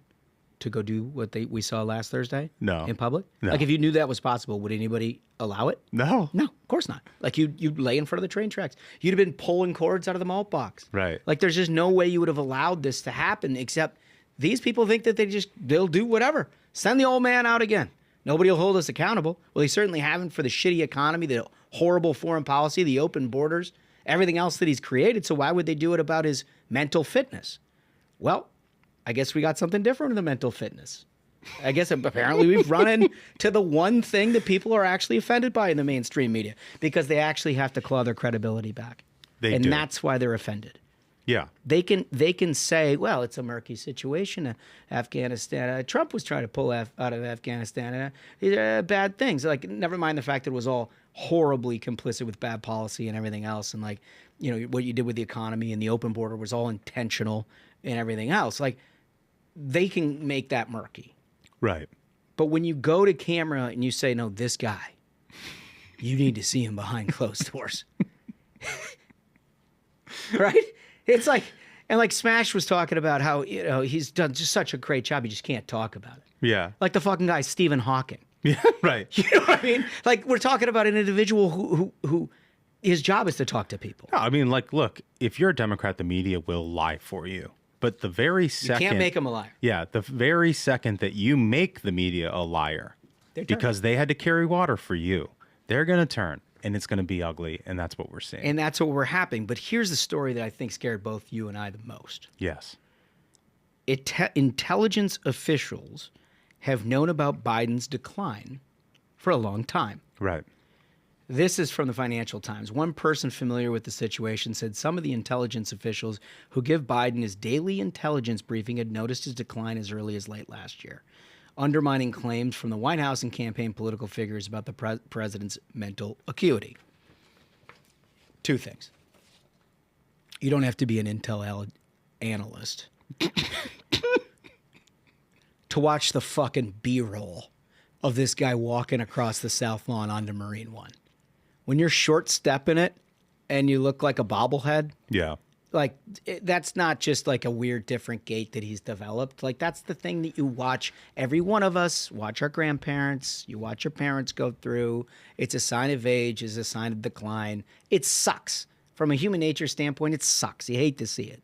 to go do what we saw last Thursday? No. In public? No. Like, if you knew that was possible, would anybody allow it? No. No, of course not. Like, you'd lay in front of the train tracks. You'd have been pulling cords out of the malt box. Right. Like, there's just no way you would have allowed this to happen, except these people think that they'll do whatever. Send the old man out again. Nobody will hold us accountable. Well, they certainly haven't for the shitty economy, the horrible foreign policy, the open borders, everything else that he's created. So why would they do it about his mental fitness? Well, I guess we got something different in the mental fitness. I guess apparently we've run into the one thing that people are actually offended by in the mainstream media, because they actually have to claw their credibility back. And that's why they're offended. Yeah. They can say, well, it's a murky situation. Afghanistan. Trump was trying to pull out of Afghanistan. These are bad things. Like, never mind the fact that it was all horribly complicit with bad policy and everything else. And, like, you know, what you did with the economy and the open border was all intentional and everything else. Like, they can make that murky. Right. But when you go to camera and you say, no, this guy, you need to see him behind closed doors. Right? It's like, and like Smash was talking about how, you know, he's done just such a great job. You just can't talk about it. Yeah. Like the fucking guy, Stephen Hawking. Yeah, right. You know what I mean? Like, we're talking about an individual who his job is to talk to people. No, I mean, like, look, if you're a Democrat, the media will lie for you. But the very second... You can't make them a liar. Yeah, the very second that you make the media a liar, because they had to carry water for you, they're going to turn. And it's going to be ugly, and that's what we're seeing. And that's what we're happening. But here's the story that I think scared both you and I the most. Yes. Intelligence officials have known about Biden's decline for a long time. Right. This is from the Financial Times. One person familiar with the situation said some of the intelligence officials who give Biden his daily intelligence briefing had noticed his decline as early as late last year, undermining claims from the White House and campaign political figures about the president's mental acuity. Two things. You don't have to be an intel analyst to watch the fucking B-roll of this guy walking across the South Lawn onto Marine One. When you're short-stepping it and you look like a bobblehead, Yeah. like, that's not just like a weird different gait that he's developed. Like, that's the thing that you watch. Every one of us watch our grandparents. You watch your parents go through. It's a sign of age. It's a sign of decline. It sucks. From a human nature standpoint, it sucks. You hate to see it.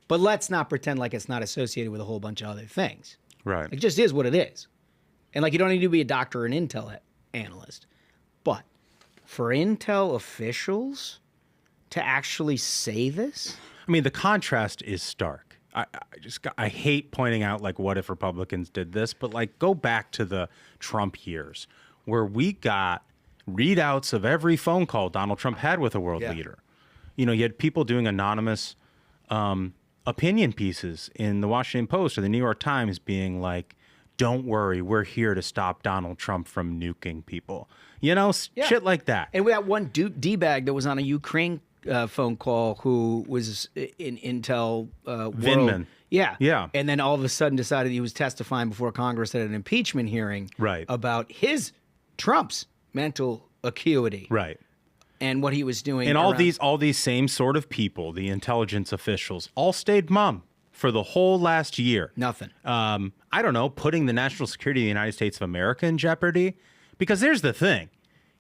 But let's not pretend like it's not associated with a whole bunch of other things. Right. It just is what it is. And, like, you don't need to be a doctor or an intel analyst. But for intel officials to actually say this? I mean, the contrast is stark. I hate pointing out, like, what if Republicans did this, but, like, go back to the Trump years where we got readouts of every phone call Donald Trump had with a world leader. You know, you had people doing anonymous opinion pieces in the Washington Post or the New York Times being like, don't worry, we're here to stop Donald Trump from nuking people. You know, shit like that. And we had one D-bag that was on a Ukraine phone call who was in Intel Vindman. Yeah. And then all of a sudden decided he was testifying before Congress at an impeachment hearing about Trump's mental acuity. Right. And what he was doing. And all these same sort of people, the intelligence officials, all stayed mum for the whole last year. Nothing. I don't know, putting the national security of the United States of America in jeopardy. Because there's the thing.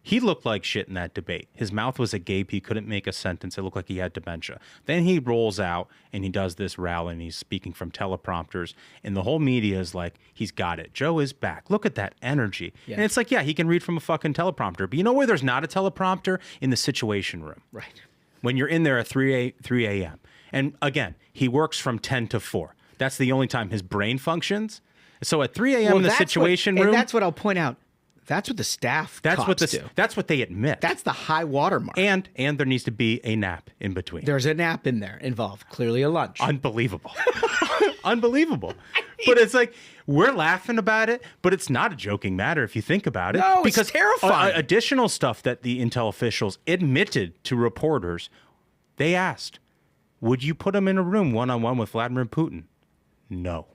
He looked like shit in that debate. His mouth was agape. He couldn't make a sentence. It looked like he had dementia. Then he rolls out and he does this rally and he's speaking from teleprompters. And the whole media is like, he's got it. Joe is back. Look at that energy. Yeah. And it's like, yeah, he can read from a fucking teleprompter. But you know where there's not a teleprompter? In the Situation Room. Right. When you're in there at 3 a.m. And again, he works from 10 to 4. That's the only time his brain functions. So at 3 a.m. in the Situation Room. And that's what I'll point out. That's what the staff do. That's what they admit. That's the high watermark. And there needs to be a nap in between. There's a nap in there involved. Clearly a lunch. Unbelievable. Unbelievable. But it's like, we're laughing about it, but it's not a joking matter if you think about it. No, because it's terrifying. Additional stuff that the intel officials admitted to reporters, they asked, would you put him in a room one-on-one with Vladimir Putin? No.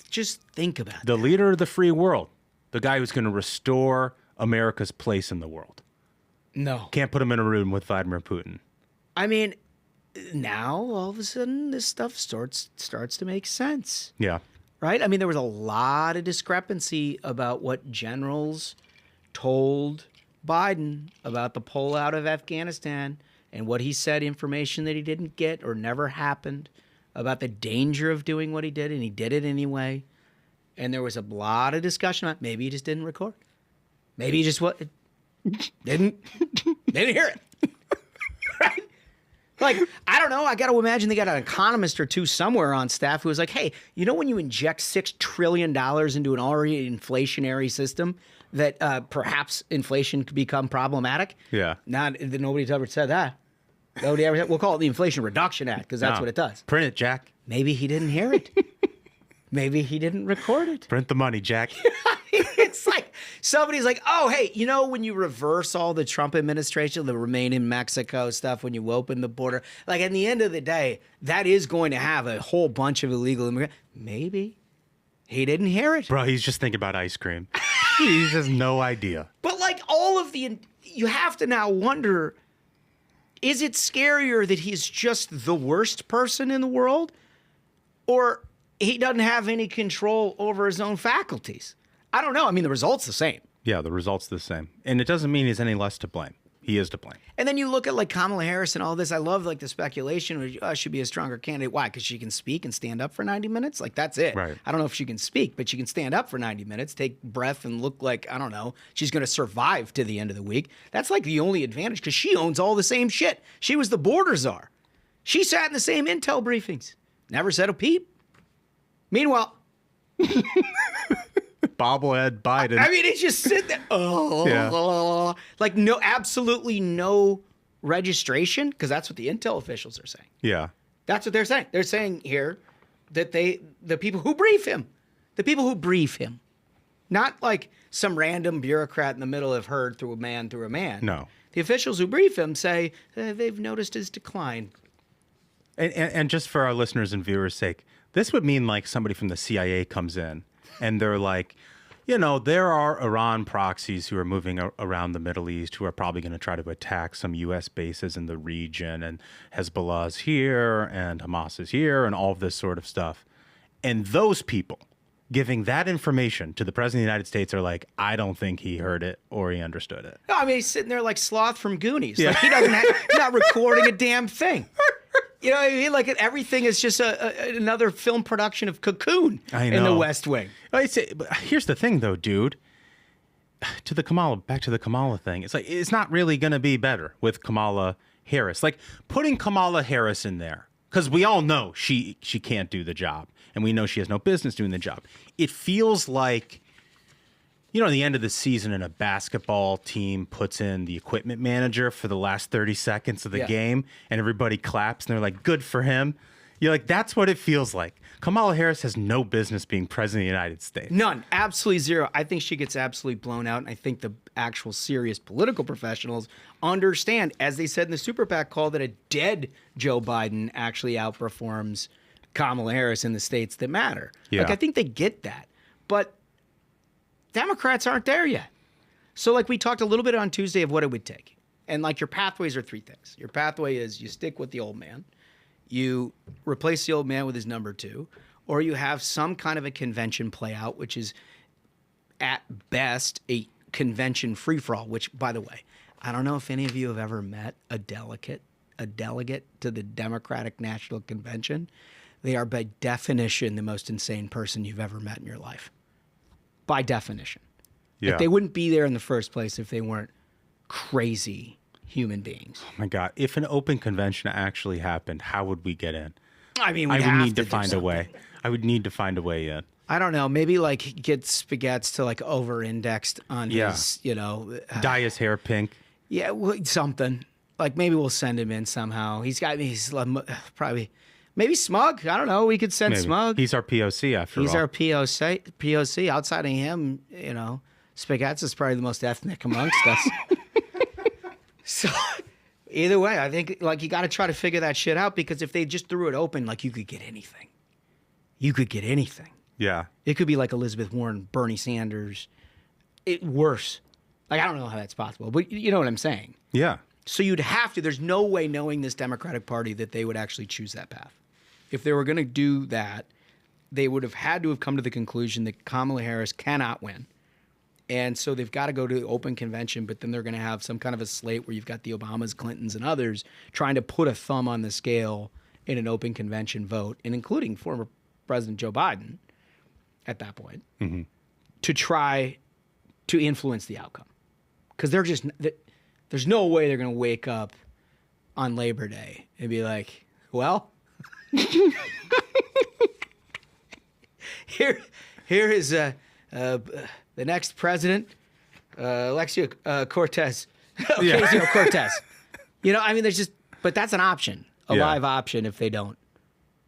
Just think about it. The leader of the free world, the guy who's going to restore America's place in the world. No. Can't put him in a room with Vladimir Putin. I mean, now all of a sudden this stuff starts to make sense. Yeah. Right? I mean, there was a lot of discrepancy about what generals told Biden about the pullout of Afghanistan and what he said, information that he didn't get or never happened, about the danger of doing what he did, and he did it anyway. And there was a lot of discussion about maybe he just didn't record. Maybe he just didn't hear it. Right? Like, I don't know. I got to imagine they got an economist or two somewhere on staff who was like, hey, you know when you inject $6 trillion into an already inflationary system that perhaps inflation could become problematic? Yeah. Nobody's ever said that. Nobody ever said, we'll call it the Inflation Reduction Act because that's what it does. Print it, Jack. Maybe he didn't hear it. Maybe he didn't record it. Print the money, Jack. It's like somebody's like, oh, hey, you know when you reverse all the Trump administration, the Remain in Mexico stuff, when you open the border, like at the end of the day, that is going to have a whole bunch of illegal immigrants. Maybe he didn't hear it. Bro, he's just thinking about ice cream. He has no idea. But like you have to now wonder, is it scarier that he's just the worst person in the world, or he doesn't have any control over his own faculties? I don't know. I mean, the result's the same. Yeah, the result's the same. And it doesn't mean he's any less to blame. He is to blame. And then you look at like Kamala Harris and all this. I love like the speculation. Should be a stronger candidate. Why? Because she can speak and stand up for 90 minutes? Like that's it. Right. I don't know if she can speak, but she can stand up for 90 minutes, take breath and look like, I don't know, she's going to survive to the end of the week. That's like the only advantage because she owns all the same shit. She was the border czar. She sat in the same intel briefings. Never said a peep. Meanwhile, bobblehead Biden. I mean, it's just sit there. Like absolutely no registration, because that's what the intel officials are saying. Yeah. That's what they're saying. They're saying here that the people who brief him, not like some random bureaucrat in the middle have heard through a man. No. The officials who brief him say they've noticed his decline. And just for our listeners and viewers' sake, this would mean like somebody from the CIA comes in and they're like, you know, there are Iran proxies who are moving around the Middle East who are probably going to try to attack some U.S. bases in the region, and Hezbollah's here and Hamas is here and all of this sort of stuff. And those people giving that information to the President of the United States are like, I don't think he heard it or he understood it. No, I mean, he's sitting there like Sloth from Goonies. Yeah. Like he's not recording a damn thing. You know what I mean? Like everything is just another film production of Cocoon in the West Wing. But here's the thing, though, dude. Back to the Kamala thing. It's like it's not really going to be better with Kamala Harris. Like putting Kamala Harris in there, because we all know she can't do the job, and we know she has no business doing the job. It feels like, the end of the season and a basketball team puts in the equipment manager for the last 30 seconds of the game, and everybody claps, and they're like, good for him. You're like, that's what it feels like. Kamala Harris has no business being president of the United States. None. Absolutely zero. I think she gets absolutely blown out, and I think the actual serious political professionals understand, as they said in the Super PAC call, that a dead Joe Biden actually outperforms Kamala Harris in the states that matter. Yeah. Like, I think they get that. But Democrats aren't there yet. So, like, we talked a little bit on Tuesday of what it would take. And, like, your pathways are three things. Your pathway is you stick with the old man, you replace the old man with his number two, or you have some kind of a convention play out, which is at best a convention free-for-all, which, by the way, I don't know if any of you have ever met a delegate to the Democratic National Convention. They are, by definition, the most insane person you've ever met in your life. By definition. Yeah. Like, they wouldn't be there in the first place if they weren't crazy human beings. Oh my God. If an open convention actually happened, how would we get in? I mean, I we'd would have need to do find a something. way. I would need to find a way in. I don't know. Maybe like get Spaghetti's to like over-indexed on Yeah. his, Dye his hair pink. yeah, something. Like maybe we'll send him in somehow. He's probably, maybe Smug. I don't know. We could send Maybe. Smug. He's our POC after all. He's our POC. Outside of him, Spaghetti's is probably the most ethnic amongst us. So either way, I think like you got to try to figure that shit out, because if they just threw it open, like you could get anything. You could get anything. Yeah. It could be like Elizabeth Warren, Bernie Sanders. Worse. Like, I don't know how that's possible, but you know what I'm saying. Yeah. So you'd have to, there's no way knowing this Democratic Party that they would actually choose that path. If they were going to do that, they would have had to have come to the conclusion that Kamala Harris cannot win. And so they've got to go to the open convention, but then they're going to have some kind of a slate where you've got the Obamas, Clintons, and others trying to put a thumb on the scale in an open convention vote, and including former President Joe Biden at that point, to try to influence the outcome. Because there's no way they're going to wake up on Labor Day and be like, well, here is the next president, Alexia Cortez, Ocasio-Cortez. But that's an option, a live option if they don't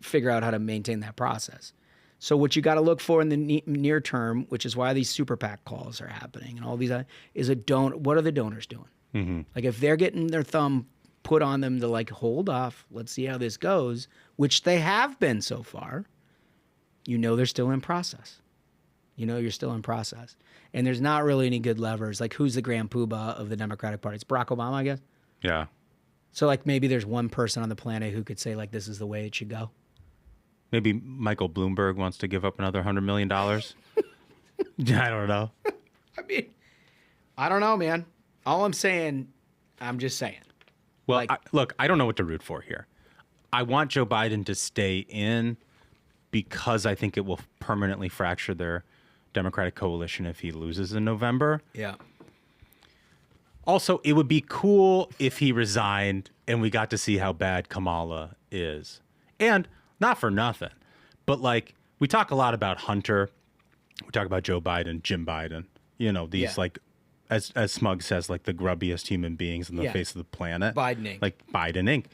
figure out how to maintain that process. So what you got to look for in the near term, which is why these super PAC calls are happening and all these, is what are the donors doing? Mm-hmm. Like if they're getting their thumb put on them to like, hold off, let's see how this goes, which they have been so far, they're still in process. You're still in process. And there's not really any good levers. Like who's the grand poobah of the Democratic Party? It's Barack Obama, I guess. Yeah. So like maybe there's one person on the planet who could say like, this is the way it should go. Maybe Michael Bloomberg wants to give up another $100 million. I don't know. I mean, I don't know, man. All I'm saying, I'm just saying. Well, Like- look, I don't know what to root for here. I want Joe Biden to stay in because I think it will permanently fracture their Democratic coalition if he loses in November. Yeah. Also, it would be cool if he resigned and we got to see how bad Kamala is. And not for nothing, but like we talk a lot about Hunter. We talk about Joe Biden, Jim Biden, these like, as Smug says, like the grubbiest human beings on the face of the planet. Biden Inc. Like Biden Inc.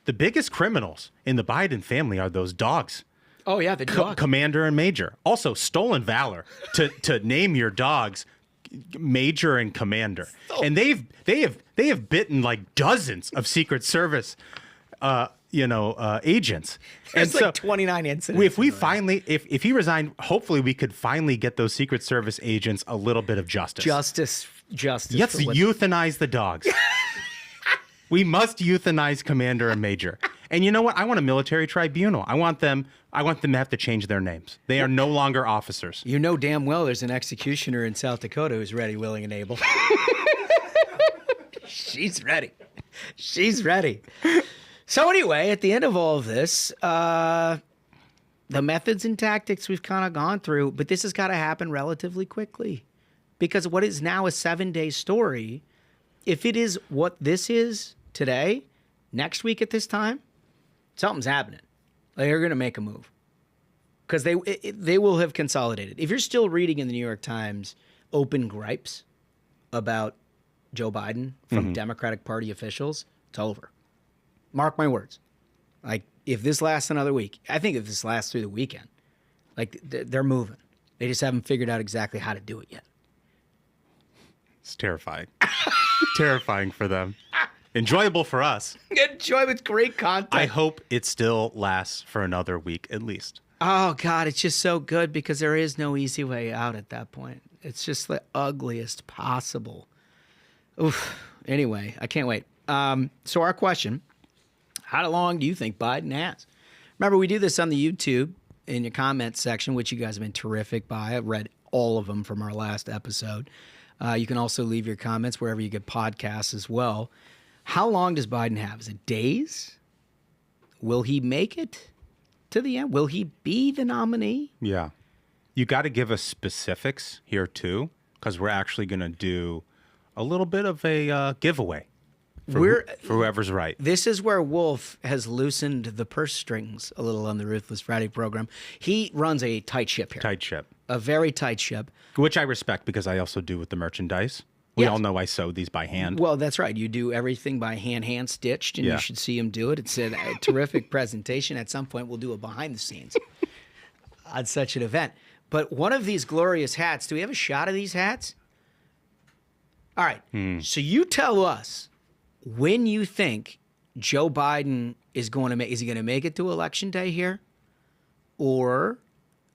The biggest criminals in the Biden family are those dogs. Oh yeah, the dog. Commander and Major. Also stolen valor to name your dogs Major and Commander. And they have bitten like dozens of Secret Service agents. There's and like 29 incidents. If we finally, if he resigned, hopefully we could finally get those Secret Service agents a little bit of justice. Justice. Let's euthanize the dogs. We must euthanize Commander and Major. And you know what? I want a military tribunal. I want them to have to change their names. They are no longer officers. You know damn well there's an executioner in South Dakota who's ready, willing, and able. She's ready. She's ready. So anyway, at the end of all of this, the methods and tactics we've kind of gone through, but this has got to happen relatively quickly. Because what is now a 7-day story, if it is what this is today, next week at this time, something's happening. They're going to make a move because they will have consolidated. If you're still reading in the New York Times open gripes about Joe Biden from Democratic Party officials, it's over. Mark my words. Like, if this lasts another week, I think if this lasts through the weekend, like, they're moving. They just haven't figured out exactly how to do it yet. It's terrifying. Terrifying for them. Enjoyable for us. Enjoy with great content. I hope it still lasts for another week at least. Oh, God, it's just so good because there is no easy way out at that point. It's just the ugliest possible. Oof. Anyway, I can't wait. So our question, how long do you think Biden has? Remember, we do this on the YouTube in your comments section, which you guys have been terrific by. I've read all of them from our last episode. You can also leave your comments wherever you get podcasts as well. How long does Biden have? Is it days? Will he make it to the end? Will he be the nominee? Yeah. You got to give us specifics here, too, because we're actually going to do a little bit of a giveaway for whoever's right. This is where Wolf has loosened the purse strings a little on the Ruthless Friday program. He runs a tight ship here. Tight ship. A very tight ship. Which I respect because I also do with the merchandise. We all know I sew these by hand. Well, that's right. You do everything by hand stitched, and you should see him do it. It's a terrific presentation. At some point, we'll do a behind the scenes on such an event. But one of these glorious hats, do we have a shot of these hats? All right. So you tell us when you think Joe Biden is going to make, is he going to make it to Election Day here? Or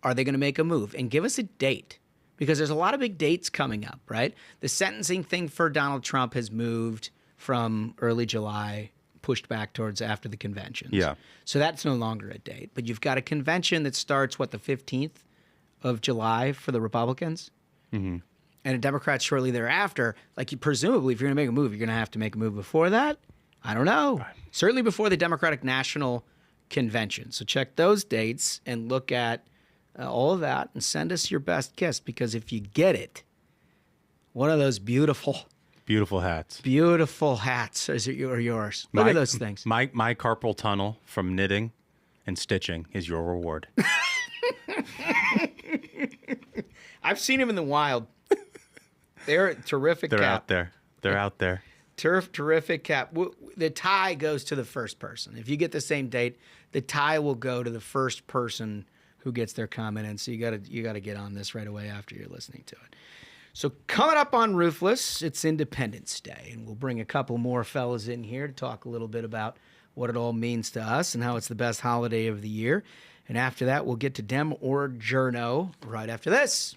are they going to make a move? And give us a date. Because there's a lot of big dates coming up, right? The sentencing thing for Donald Trump has moved from early July, pushed back towards after the conventions. Yeah. So that's no longer a date. But you've got a convention that starts, the 15th of July for the Republicans? Mm-hmm. And the Democrats shortly thereafter. Like, presumably, if you're going to make a move, you're going to have to make a move before that? I don't know. Right. Certainly before the Democratic National Convention. So check those dates and look at all of that, and send us your best kiss, because if you get it, one of those beautiful hats is yours. Look at those things. My carpal tunnel from knitting and stitching is your reward. I've seen them in the wild. They're a terrific. They're cap. out there. They're out there. Terrific cap. The tie goes to the first person. If you get the same date, the tie will go to the first person who gets their comment in. So you gotta get on this right away after you're listening to it. So coming up on Ruthless, it's Independence Day, and we'll bring a couple more fellas in here to talk a little bit about what it all means to us and how it's the best holiday of the year. And after that, we'll get to Dem or Journo right after this.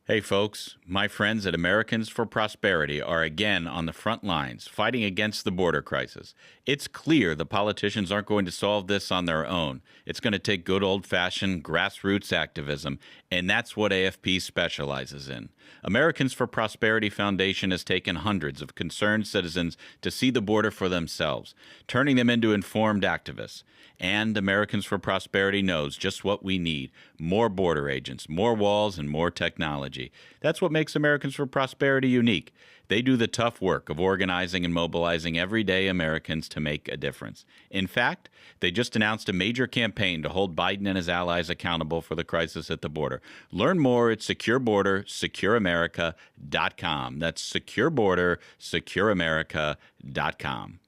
Hey folks, my friends at Americans for Prosperity are again on the front lines fighting against the border crisis. It's clear the politicians aren't going to solve this on their own. It's going to take good old-fashioned grassroots activism, and that's what AFP specializes in. Americans for Prosperity Foundation has taken hundreds of concerned citizens to see the border for themselves, turning them into informed activists. And Americans for Prosperity knows just what we need: more border agents, more walls, and more technology. That's what makes Americans for Prosperity unique. They do the tough work of organizing and mobilizing everyday Americans to make a difference. In fact, they just announced a major campaign to hold Biden and his allies accountable for the crisis at the border. Learn more at securebordersecureamerica.com. That's securebordersecureamerica.com.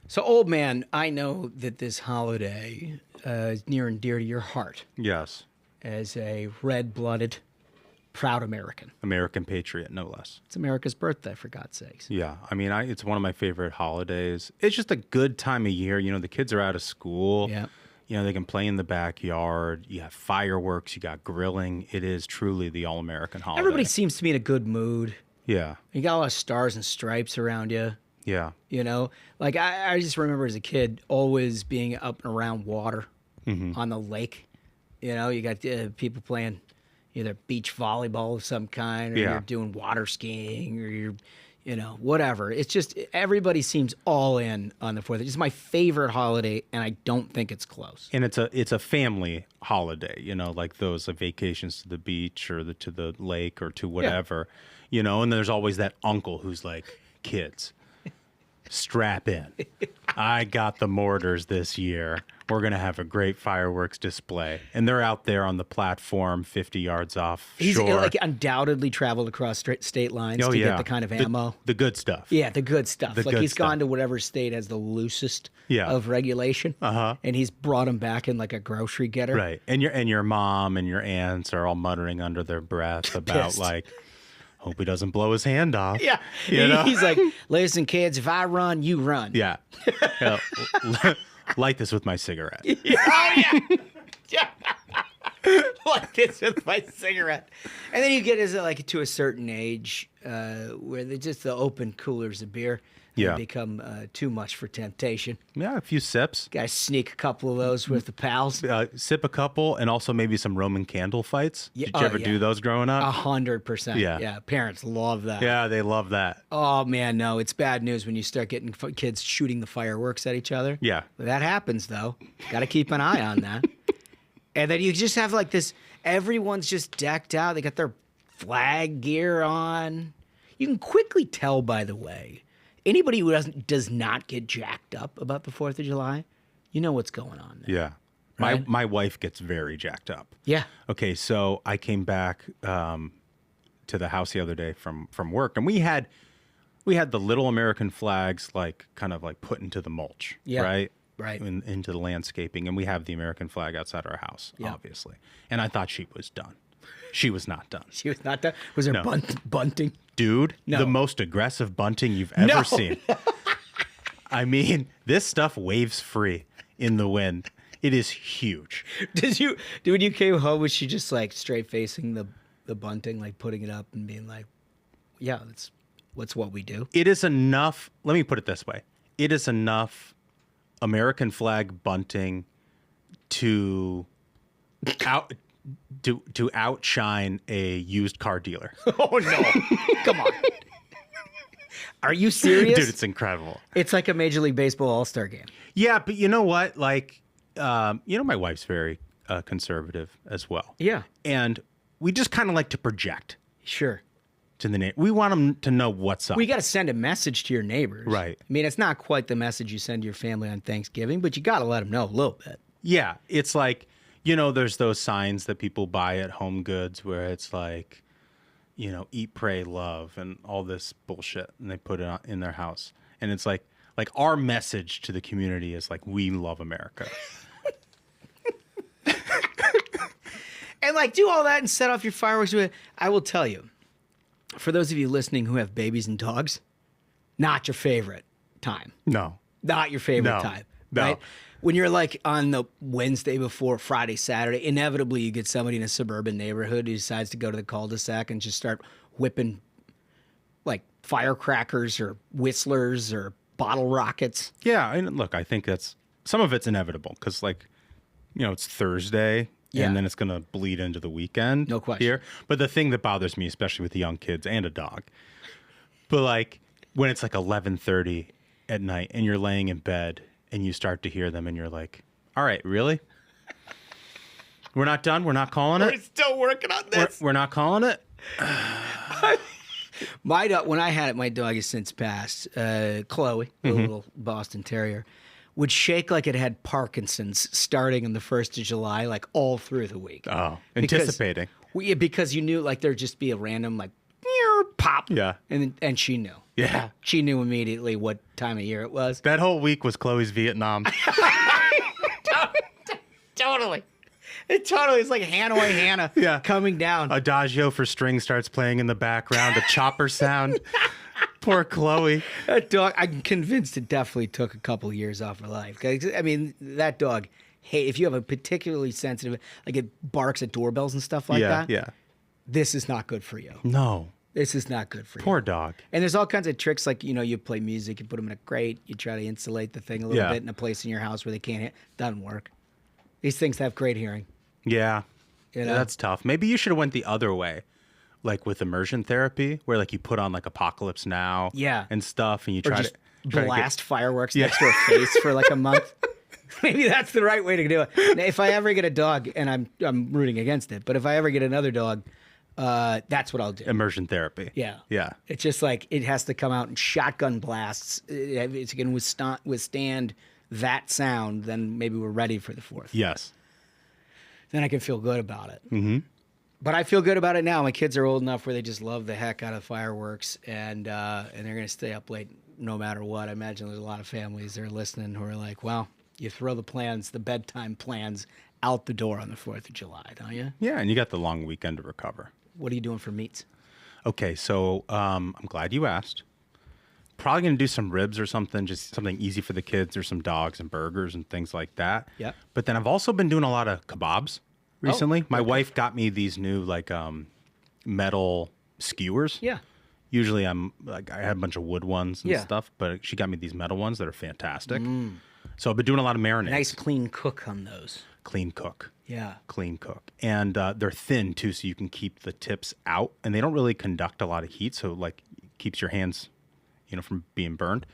So, old man, I know that this holiday is near and dear to your heart. Yes. As a red-blooded, proud American. American patriot, no less. It's America's birthday, for God's sakes. Yeah. I mean, it's one of my favorite holidays. It's just a good time of year. You know, the kids are out of school. Yeah. You know, they can play in the backyard. You have fireworks. You got grilling. It is truly the all-American holiday. Everybody seems to be in a good mood. Yeah. You got a lot of stars and stripes around you. Yeah. You know, like I just remember as a kid always being up and around water on the lake. You know, you got people playing either beach volleyball of some kind, or you're doing water skiing, or you're, you know, whatever. It's just everybody seems all in on the 4th. It's my favorite holiday, and I don't think it's close. And it's a family holiday, you know, like those vacations to the beach or to the lake or to whatever, you know, and there's always that uncle who's like, kids, strap in. I got the mortars this year. We're going to have a great fireworks display. And they're out there on the platform 50 yards off He's shore. like undoubtedly traveled across state lines to get the kind of ammo. The good stuff. Yeah, the good stuff. The Like good he's gone stuff. to whatever state has the loosest Yeah. of regulation. And he's brought him back in like a grocery getter. Right. And your mom and your aunts are all muttering under their breath about Pissed. like, hope he doesn't blow his hand off. Yeah. You know? He's like, listen, kids, if I run, you run. Yeah. Light this with my cigarette. Oh, yeah. Like this with my cigarette. And then you get to a certain age where the open coolers of beer become too much for temptation. Yeah, a few sips. Got to sneak a couple of those with the pals. Sip a couple, and also maybe some Roman candle fights. Yeah. Did you ever do those growing up? 100%. Yeah. Yeah. Parents love that. Yeah, they love that. Oh, man, no. It's bad news when you start getting kids shooting the fireworks at each other. Yeah. That happens, though. Got to keep an eye on that. And then you just have like this, everyone's just decked out. They got their flag gear on. You can quickly tell, by the way, anybody who does not get jacked up about the 4th of July, you know what's going on there. Yeah. Right? My wife gets very jacked up. Yeah. Okay, so I came back to the house the other day from work, and we had the little American flags like kind of like put into the mulch, right? Right. Into the landscaping, and we have the American flag outside our house, obviously. And I thought she was done. She was not done. She was not done? Was there bunting? Dude, No. the most aggressive bunting you've ever seen. I mean, this stuff waves free in the wind. It is huge. When you came home, was she just like straight facing the bunting, like putting it up and being like, yeah, that's what we do? It is enough. Let me put it this way. It is enough American flag bunting to outshine a used car dealer. Oh, no. Come on. Are you serious? Dude, it's incredible. It's like a Major League Baseball All-Star game. Yeah, but you know what? Like, my wife's very conservative as well. Yeah. And we just kind of like to project Sure. to the neighbor. We want them to know what's up. We got to send a message to your neighbors. Right. I mean, it's not quite the message you send to your family on Thanksgiving, but you got to let them know a little bit. Yeah, it's like, there's those signs that people buy at Home Goods where it's like, eat, pray, love, and all this bullshit, and they put it in their house. And it's like our message to the community is like, we love America. And like do all that and set off your fireworks with it. I will tell you, for those of you listening who have babies and dogs, not your favorite time. No. Not your favorite No. time. No. Right? When you're like on the Wednesday before Friday, Saturday, inevitably you get somebody in a suburban neighborhood who decides to go to the cul-de-sac and just start whipping like firecrackers or whistlers or bottle rockets. Yeah, and look, I think some of it's inevitable because, it's Thursday, Yeah. and then it's going to bleed into the weekend. No question. Here. But the thing that bothers me, especially with the young kids and a dog, but like when it's like 11:30 at night and you're laying in bed and you start to hear them and you're like, all right, really? We're not done? We're not calling it? We're still working on this. We're not calling it? My dog, when I had it, my dog has since passed. Chloe, a little Boston Terrier, would shake like it had Parkinson's starting on the 1st of July, like all through the week. Oh, Because- anticipating. Because you knew like there'd just be a random like "Meow," pop. Yeah. And she knew. Yeah. She knew immediately what time of year it was. That whole week was Chloe's Vietnam. Totally. It totally is like Hanoi Hannah coming down. Adagio for string starts playing in the background, a chopper sound. Poor Chloe. That dog, I'm convinced it definitely took a couple years off her life. 'Cause, I mean, that dog, hey, if you have a particularly sensitive, like it barks at doorbells and stuff like that. Yeah. This is not good for you. No. This is not good for you. Poor dog. And there's all kinds of tricks, like, you play music, you put them in a crate, you try to insulate the thing a little bit in a place in your house where they can't hit. Doesn't work. These things have great hearing. Yeah. You know? That's tough. Maybe you should have went the other way. Like with immersion therapy, where like you put on like Apocalypse Now and stuff, and you Or try just to blast fireworks next to her face for like a month. Maybe that's the right way to do it. Now, if I ever get a dog, and I'm rooting against it, but if I ever get another dog, That's what I'll do. Immersion therapy. Yeah. Yeah. It's just like it has to come out in shotgun blasts. It's going to withstand that sound. Then maybe we're ready for the 4th. Yes. Then I can feel good about it. Mm-hmm. But I feel good about it now. My kids are old enough where they just love the heck out of fireworks, and they're going to stay up late no matter what. I imagine there's a lot of families that are listening who are like, well, you throw the bedtime plans out the door on the 4th of July, don't you? Yeah, and you got the long weekend to recover. What are you doing for meats? Okay, so I'm glad you asked. Probably going to do some ribs or something, just something easy for the kids. There's some dogs and burgers and things like that. Yep. But then I've also been doing a lot of kebabs recently. My wife got me these new metal skewers. Yeah. Usually I have a bunch of wood ones and stuff, but she got me these metal ones that are fantastic. So I've been doing a lot of marinades. Nice clean cook on those. Clean cook. Yeah. Clean cook. And they're thin too, so you can keep the tips out, and they don't really conduct a lot of heat, so like keeps your hands, from being burned.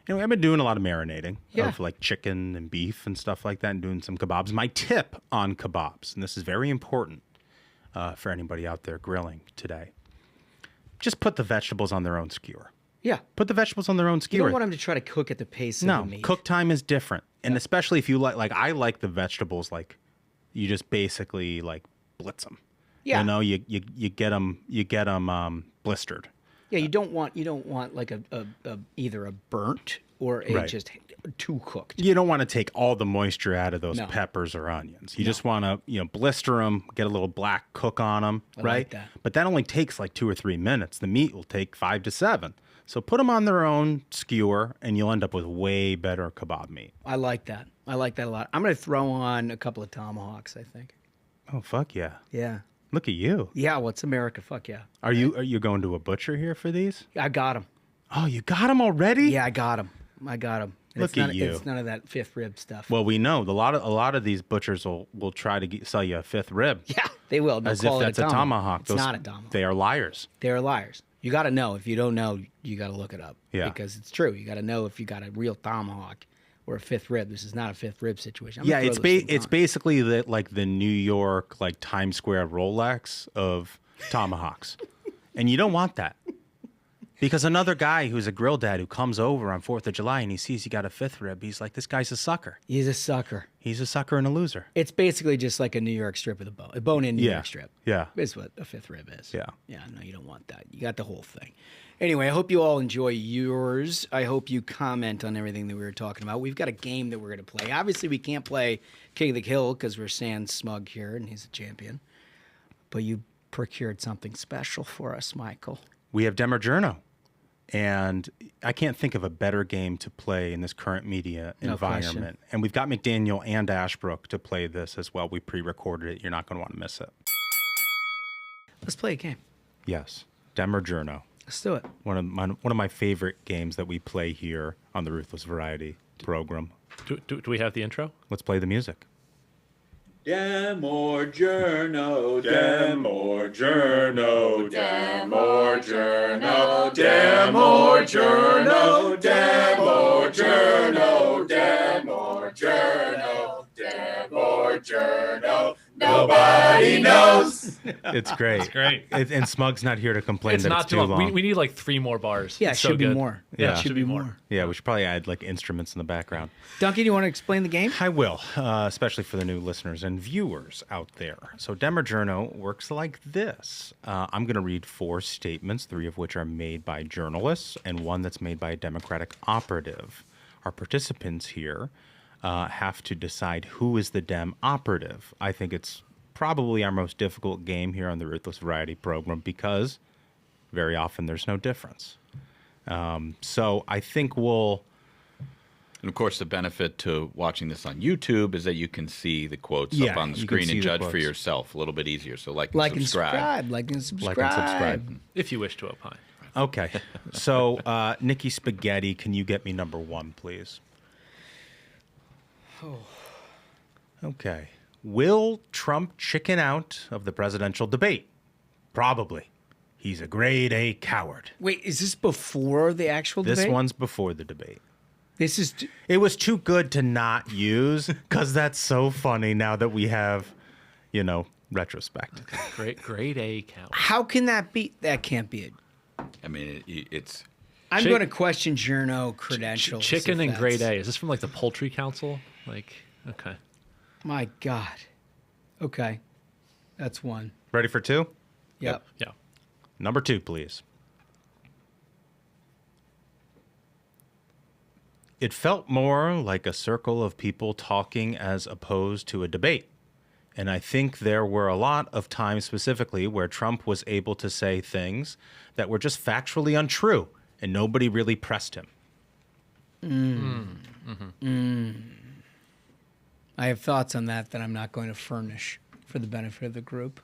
Anyway, I've been doing a lot of marinating of like chicken and beef and stuff like that, and doing some kebabs. My tip on kebabs, and this is very important for anybody out there grilling today, just put the vegetables on their own skewer. Yeah. Put the vegetables on their own skewer. You don't want them to try to cook at the pace of the meat. No, cook time is different. And especially if you like I like the vegetables, like you just basically like blitz them. Yeah. You get them blistered. Yeah, you don't want like a either a burnt or a just too cooked. You don't want to take all the moisture out of those peppers or onions. You just want to, blister them, get a little black cook on them, right? Like that. But that only takes like 2 or 3 minutes. The meat will take 5 to 7. So put them on their own skewer, and you'll end up with way better kebab meat. I like that. I like that a lot. I'm going to throw on a couple of tomahawks, I think. Oh, fuck yeah. Yeah. Look at you. Yeah, well, it's America. Fuck yeah. Are you going to a butcher here for these? I got them. Oh, you got them already? Yeah, I got them. Look at you. It's none of that 5th rib stuff. Well, we know a lot of these butchers will try to sell you a 5th rib. Yeah, they will. They'll as call if it that's a tomahawk. It's not a tomahawk. They are liars. They are liars. You got to know. If you don't know, you got to look it up. Yeah. Because it's true. You got to know if you got a real tomahawk or a 5th rib. This is not a 5th rib situation. Yeah, it's basically the New York Times Square Rolex of tomahawks, and you don't want that. Because another guy who's a grill dad who comes over on 4th of July and he sees you got a 5th rib, he's like, this guy's a sucker. He's a sucker. He's a sucker and a loser. It's basically just like a New York strip with a bone-in New York strip. Yeah. Is what a 5th rib is. Yeah. Yeah, no, you don't want that. You got the whole thing. Anyway, I hope you all enjoy yours. I hope you comment on everything that we were talking about. We've got a game that we're going to play. Obviously, we can't play King of the Hill because we're Sans Smug here and he's a champion. But you procured something special for us, Michael. We have Journo. And I can't think of a better game to play in this current media environment. Question. And we've got McDaniel and Ashbrook to play this as well. We pre-recorded it. You're not going to want to miss it. Let's play a game. Yes. Journo. Let's do it. One of my favorite games that we play here on the Ruthless Variety program. Do we have the intro? Let's play the music. Journo, Journo, Journo, Journo, Journo, Journo, Journo, Journo. Nobody knows. It's great. It's great. And Smug's not here to complain It's that not it's too long. We need 3 more bars. Yeah, it It's should so be good. more. Yeah, it should be more. Yeah, we should probably add instruments in the background. Duncan, you want to explain the game? I will, especially for the new listeners and viewers out there. So Journo works like this. I'm going to read 4 statements, 3 of which are made by journalists and 1 that's made by a Democratic operative. Our participants here have to decide who is the Dem operative. I think it's probably our most difficult game here on the Ruthless Variety program because very often there's no difference. So I think we'll... And of course, the benefit to watching this on YouTube is that you can see the quotes up on the screen and judge for yourself. A little bit easier. So like and subscribe. Like and subscribe. Like and subscribe. If you wish to opine. Okay. So, Nikki Spaghetti, can you get me number 1, please? Oh. Okay. Will Trump chicken out of the presidential debate? Probably. He's a grade A coward. Wait, is this before the actual debate? This one's before the debate. This is... It was too good to not use because that's so funny now that we have, retrospect. Grade A count. How can that be? That can't be it. I mean, it's. I'm going to question Journo credentials. Chicken if and grade that's- A. Is this from like the Poultry Council? Like, okay. My God. Okay. That's one. Ready for 2? Yep. Yeah. Number 2, please. It felt more like a circle of people talking as opposed to a debate. And I think there were a lot of times specifically where Trump was able to say things that were just factually untrue, and nobody really pressed him. I have thoughts on that I'm not going to furnish for the benefit of the group.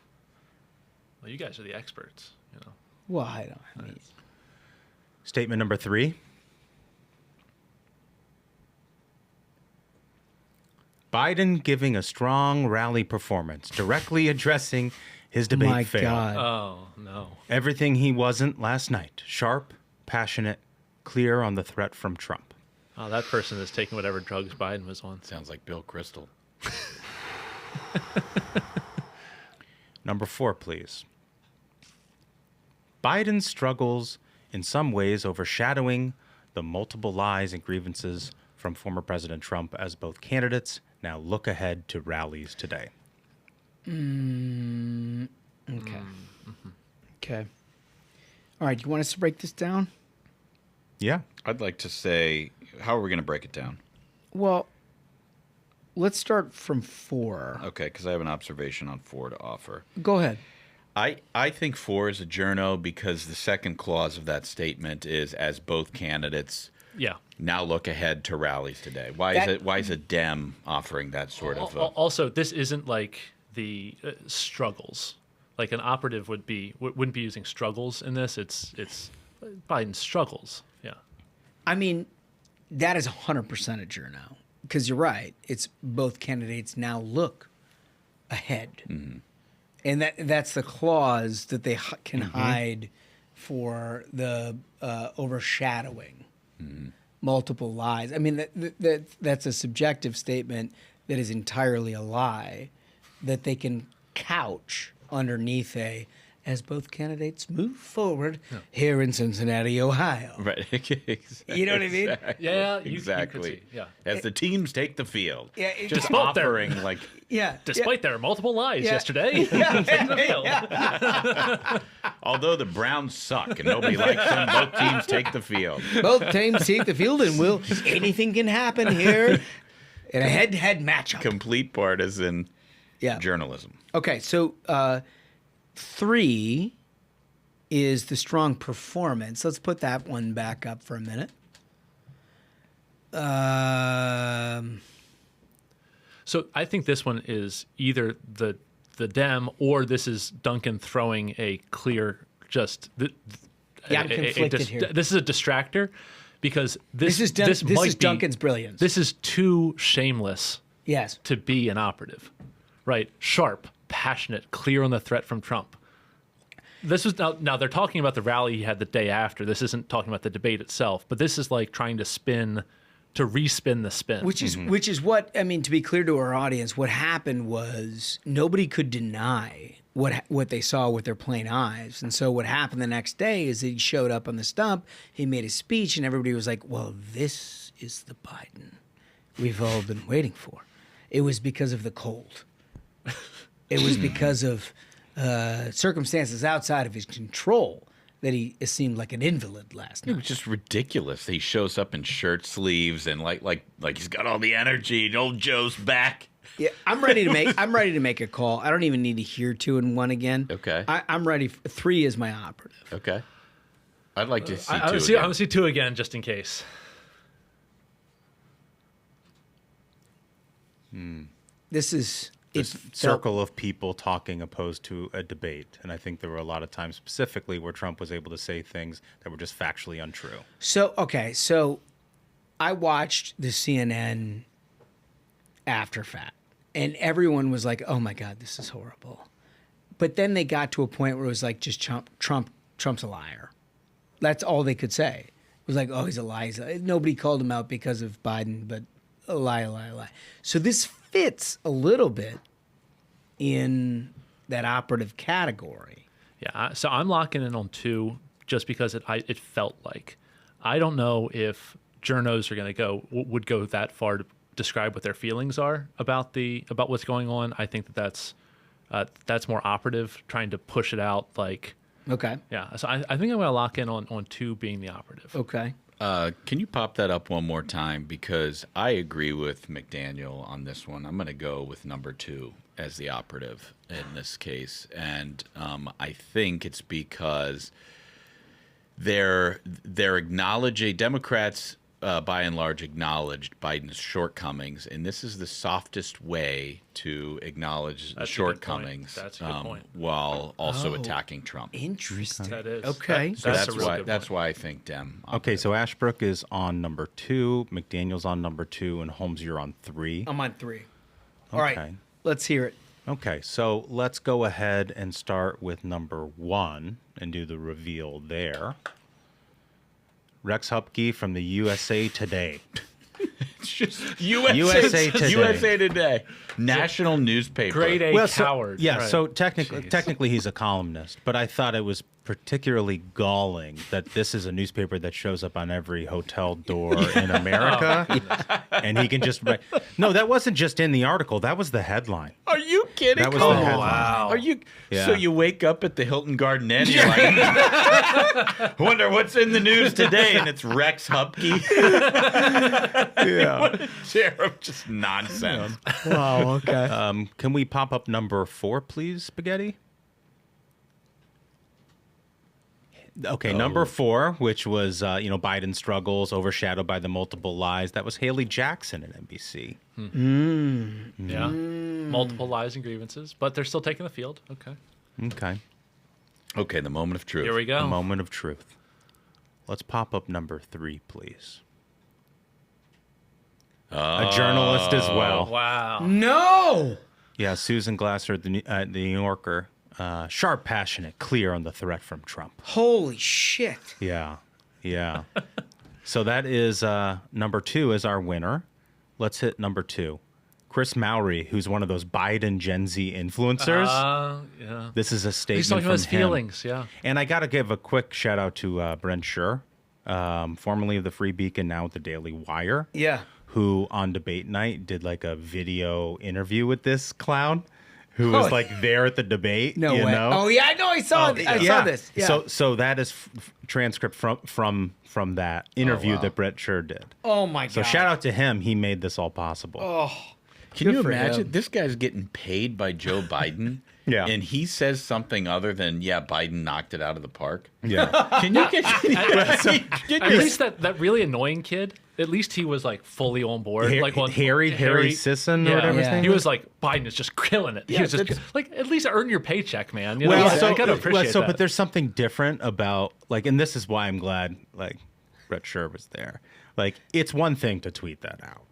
Well, you guys are the experts, you know. Well, I don't. I mean, Statement number 3. Biden giving a strong rally performance, directly addressing his debate my fail. God. Oh, no. Everything he wasn't last night. Sharp, passionate, clear on the threat from Trump. Oh, that person is taking whatever drugs Biden was on. Sounds like Bill Kristol. Number 4, please. Biden's struggles in some ways overshadowing the multiple lies and grievances from former President Trump as both candidates now look ahead to rallies today. Okay. Okay. All right. You want us to break this down? Yeah. I'd like to say, how are we going to break it down? Well, let's start from 4. Okay, because I have an observation on 4 to offer. Go ahead. I think 4 is a journo because the second clause of that statement is as both candidates Yeah. now look ahead to rallies today. Why is a Dem offering that sort of? Also, this isn't like the struggles. Like an operative wouldn't be using struggles in this. It's Biden's struggles. Yeah. I mean, that is 100% a Journo because you're right. It's both candidates now look ahead. Mm-hmm. And that's the clause that they can hide for the overshadowing multiple lies. I mean, that's a subjective statement that is entirely a lie that they can couch underneath as both candidates move forward here in Cincinnati, Ohio. Right. You know what I mean? Exactly. Yeah, you exactly. could see, yeah. As the teams take the field. Yeah, Just Despite their- offering like Yeah. Despite their multiple lies Yeah. yesterday. although the Browns suck and nobody likes them, both teams take the field. Both teams take the field, and anything can happen here in a head-to-head matchup. Complete partisan Yeah. journalism. Okay, so 3 is the strong performance. Let's put that one back up for a minute. So I think this one is either the Dem or this is Duncan throwing a clear just. I'm conflicted here. This is a distractor because this is Duncan's brilliance. This is too shameless Yes. to be an operative, right? Sharp, passionate, clear on the threat from Trump. This was now they're talking about the rally he had the day after. This isn't talking about the debate itself, but this is like trying to respin the spin. Which is what, I mean, to be clear to our audience, what happened was nobody could deny what they saw with their plain eyes. And so what happened the next day is that he showed up on the stump, he made a speech, and everybody was like, well, this is the Biden we've all been waiting for. It was because of the cold. It was because of circumstances outside of his control that he seemed like an invalid last night. It was just ridiculous. He shows up in shirt sleeves and like he's got all the energy. And old Joe's back. Yeah, I'm ready to make a call. I don't even need to hear 2 and 1 again. Okay. I'm ready. 3 is my operative. Okay. I'd like to see I two. want again. to see 2 again just in case. This is This circle of people talking opposed to a debate. And I think there were a lot of times specifically where Trump was able to say things that were just factually untrue. So I watched the CNN after fact, and everyone was like, "Oh my God, this is horrible." But then they got to a point where it was like, just Trump's a liar. That's all they could say. It was like, "Oh, he's a liar." Nobody called him out because of Biden, but a lie. So this fits a little bit in that operative category. Yeah, so I'm locking in on 2 just because it felt like. I don't know if journos are going to would go that far to describe what their feelings are about what's going on. I think that's more operative, trying to push it out like. Okay. Yeah, so I think I'm going to lock in on 2 being the operative. Okay. Can you pop that up one more time? Because I agree with McDaniel on this one. I'm going to go with number 2 as the operative in this case. And I think it's because they're acknowledging, Democrats by and large acknowledged Biden's shortcomings. And this is the softest way to acknowledge the shortcomings. That's a good point. While also attacking Trump. Interesting. That is. Okay. So That's that's why I think Dem. Okay, so Ashbrook is on number 2, McDaniel's on number 2, and Holmes, you're on 3. I'm on 3. All right. Let's hear it. Okay, so let's go ahead and start with number 1 and do the reveal there. Rex Hupke from the USA Today. It's just USA Today. National newspaper. Grade A coward. Yeah, Right. so technically he's a columnist, but I thought it was particularly galling that this is a newspaper that shows up on every hotel door in America, and he can just write. No, that wasn't just in the article. That was the headline. Are you kidding? That was the headline. Wow. Are you? Yeah. So you wake up at the Hilton Garden Inn, you're like, wonder what's in the news today, and it's Rex Hupke. Yeah. What a chair of just nonsense. Wow. Okay. Can we pop up number 4, please, Spaghetti? Okay, number 4, which was Biden struggles overshadowed by the multiple lies. That was Haley Jackson at NBC. Yeah. Multiple lies and grievances, but they're still taking the field. Okay. Okay, the moment of truth. Here we go. The moment of truth. Let's pop up number 3, please. A journalist as well. Wow. No. Yeah, Susan Glasser at the New Yorker. Sharp, passionate, clear on the threat from Trump. Holy shit. Yeah. So that is number 2 is our winner. Let's hit number 2. Chris Mowry, who's one of those Biden Gen Z influencers. Yeah. This is a statement He's talking from about his him. feelings, yeah. And I got to give a quick shout out to Brent Scher, formerly of the Free Beacon, now with the Daily Wire. Yeah. Who on debate night did like a video interview with this clown who was like there at the debate. No you way. know? Oh yeah, I know. I saw this. Yeah. So that is transcript from that interview that Brett Scher did. Oh my god. So shout out to him. He made this all possible. Oh. Can you for imagine? him. This guy's getting paid by Joe Biden. Yeah. And he says something other than, Biden knocked it out of the park. Yeah. Can you get At least that really annoying kid, at least he was like fully on board. Harry Sisson or whatever his name He was? was like, Biden is just killing it. He Yeah, was just like, at least earn your paycheck, man. You know? Well, I gotta appreciate that. but there's something different about and this is why I'm glad Brett Scher was there. It's one thing to tweet that out.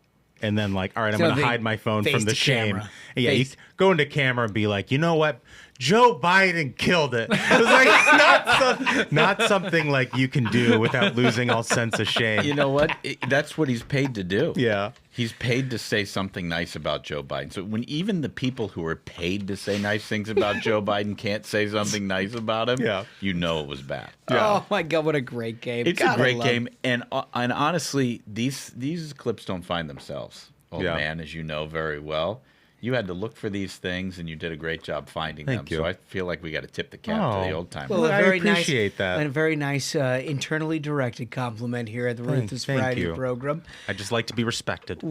And then all right, I'm going to hide my phone from the shame. Camera. Yeah, you go into camera and be like, you know what? Joe Biden killed it. It's not something you can do without losing all sense of shame. You know what? That's what he's paid to do. Yeah. He's paid to say something nice about Joe Biden. So when even the people who are paid to say nice things about Joe Biden can't say something nice about him, you know it was bad. Yeah. Oh my god, what a great game. It's a great game. And honestly, these clips don't find themselves. Old man, as you know very well. You had to look for these things, and you did a great job finding them. you. So I feel like we got to tip the cap to the old timer. Well, I appreciate that. And a very nice internally directed compliment here at the Ruthless Thank Friday you. program. I just like to be respected.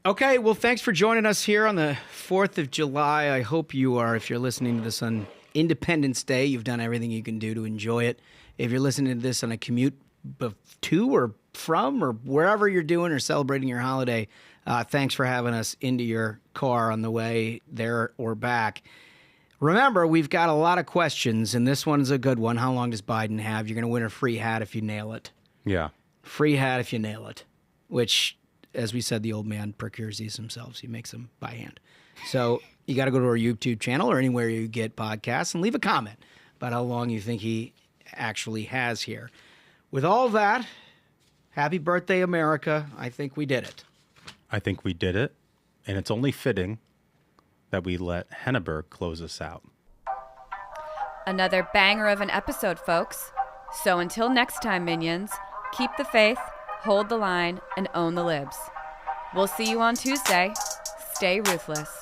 Okay, well, thanks for joining us here on the 4th of July. I hope you are, if you're listening to this on Independence Day, you've done everything you can do to enjoy it. If you're listening to this on a commute to or from or wherever you're doing or celebrating your holiday, thanks for having us into your car on the way there or back. Remember, we've got a lot of questions, and this one's a good one. How long does Biden have? You're going to win a free hat if you nail it. Yeah. Free hat if you nail it, which, as we said, the old man procures these himself. He makes them by hand. So you got to go to our YouTube channel or anywhere you get podcasts and leave a comment about how long you think he actually has here. With all that, happy birthday, America. I think we did it. I think we did it, and it's only fitting that we let Henneberg close us out. Another banger of an episode, folks. So until next time, minions, keep the faith, hold the line, and own the libs. We'll see you on Tuesday. Stay ruthless.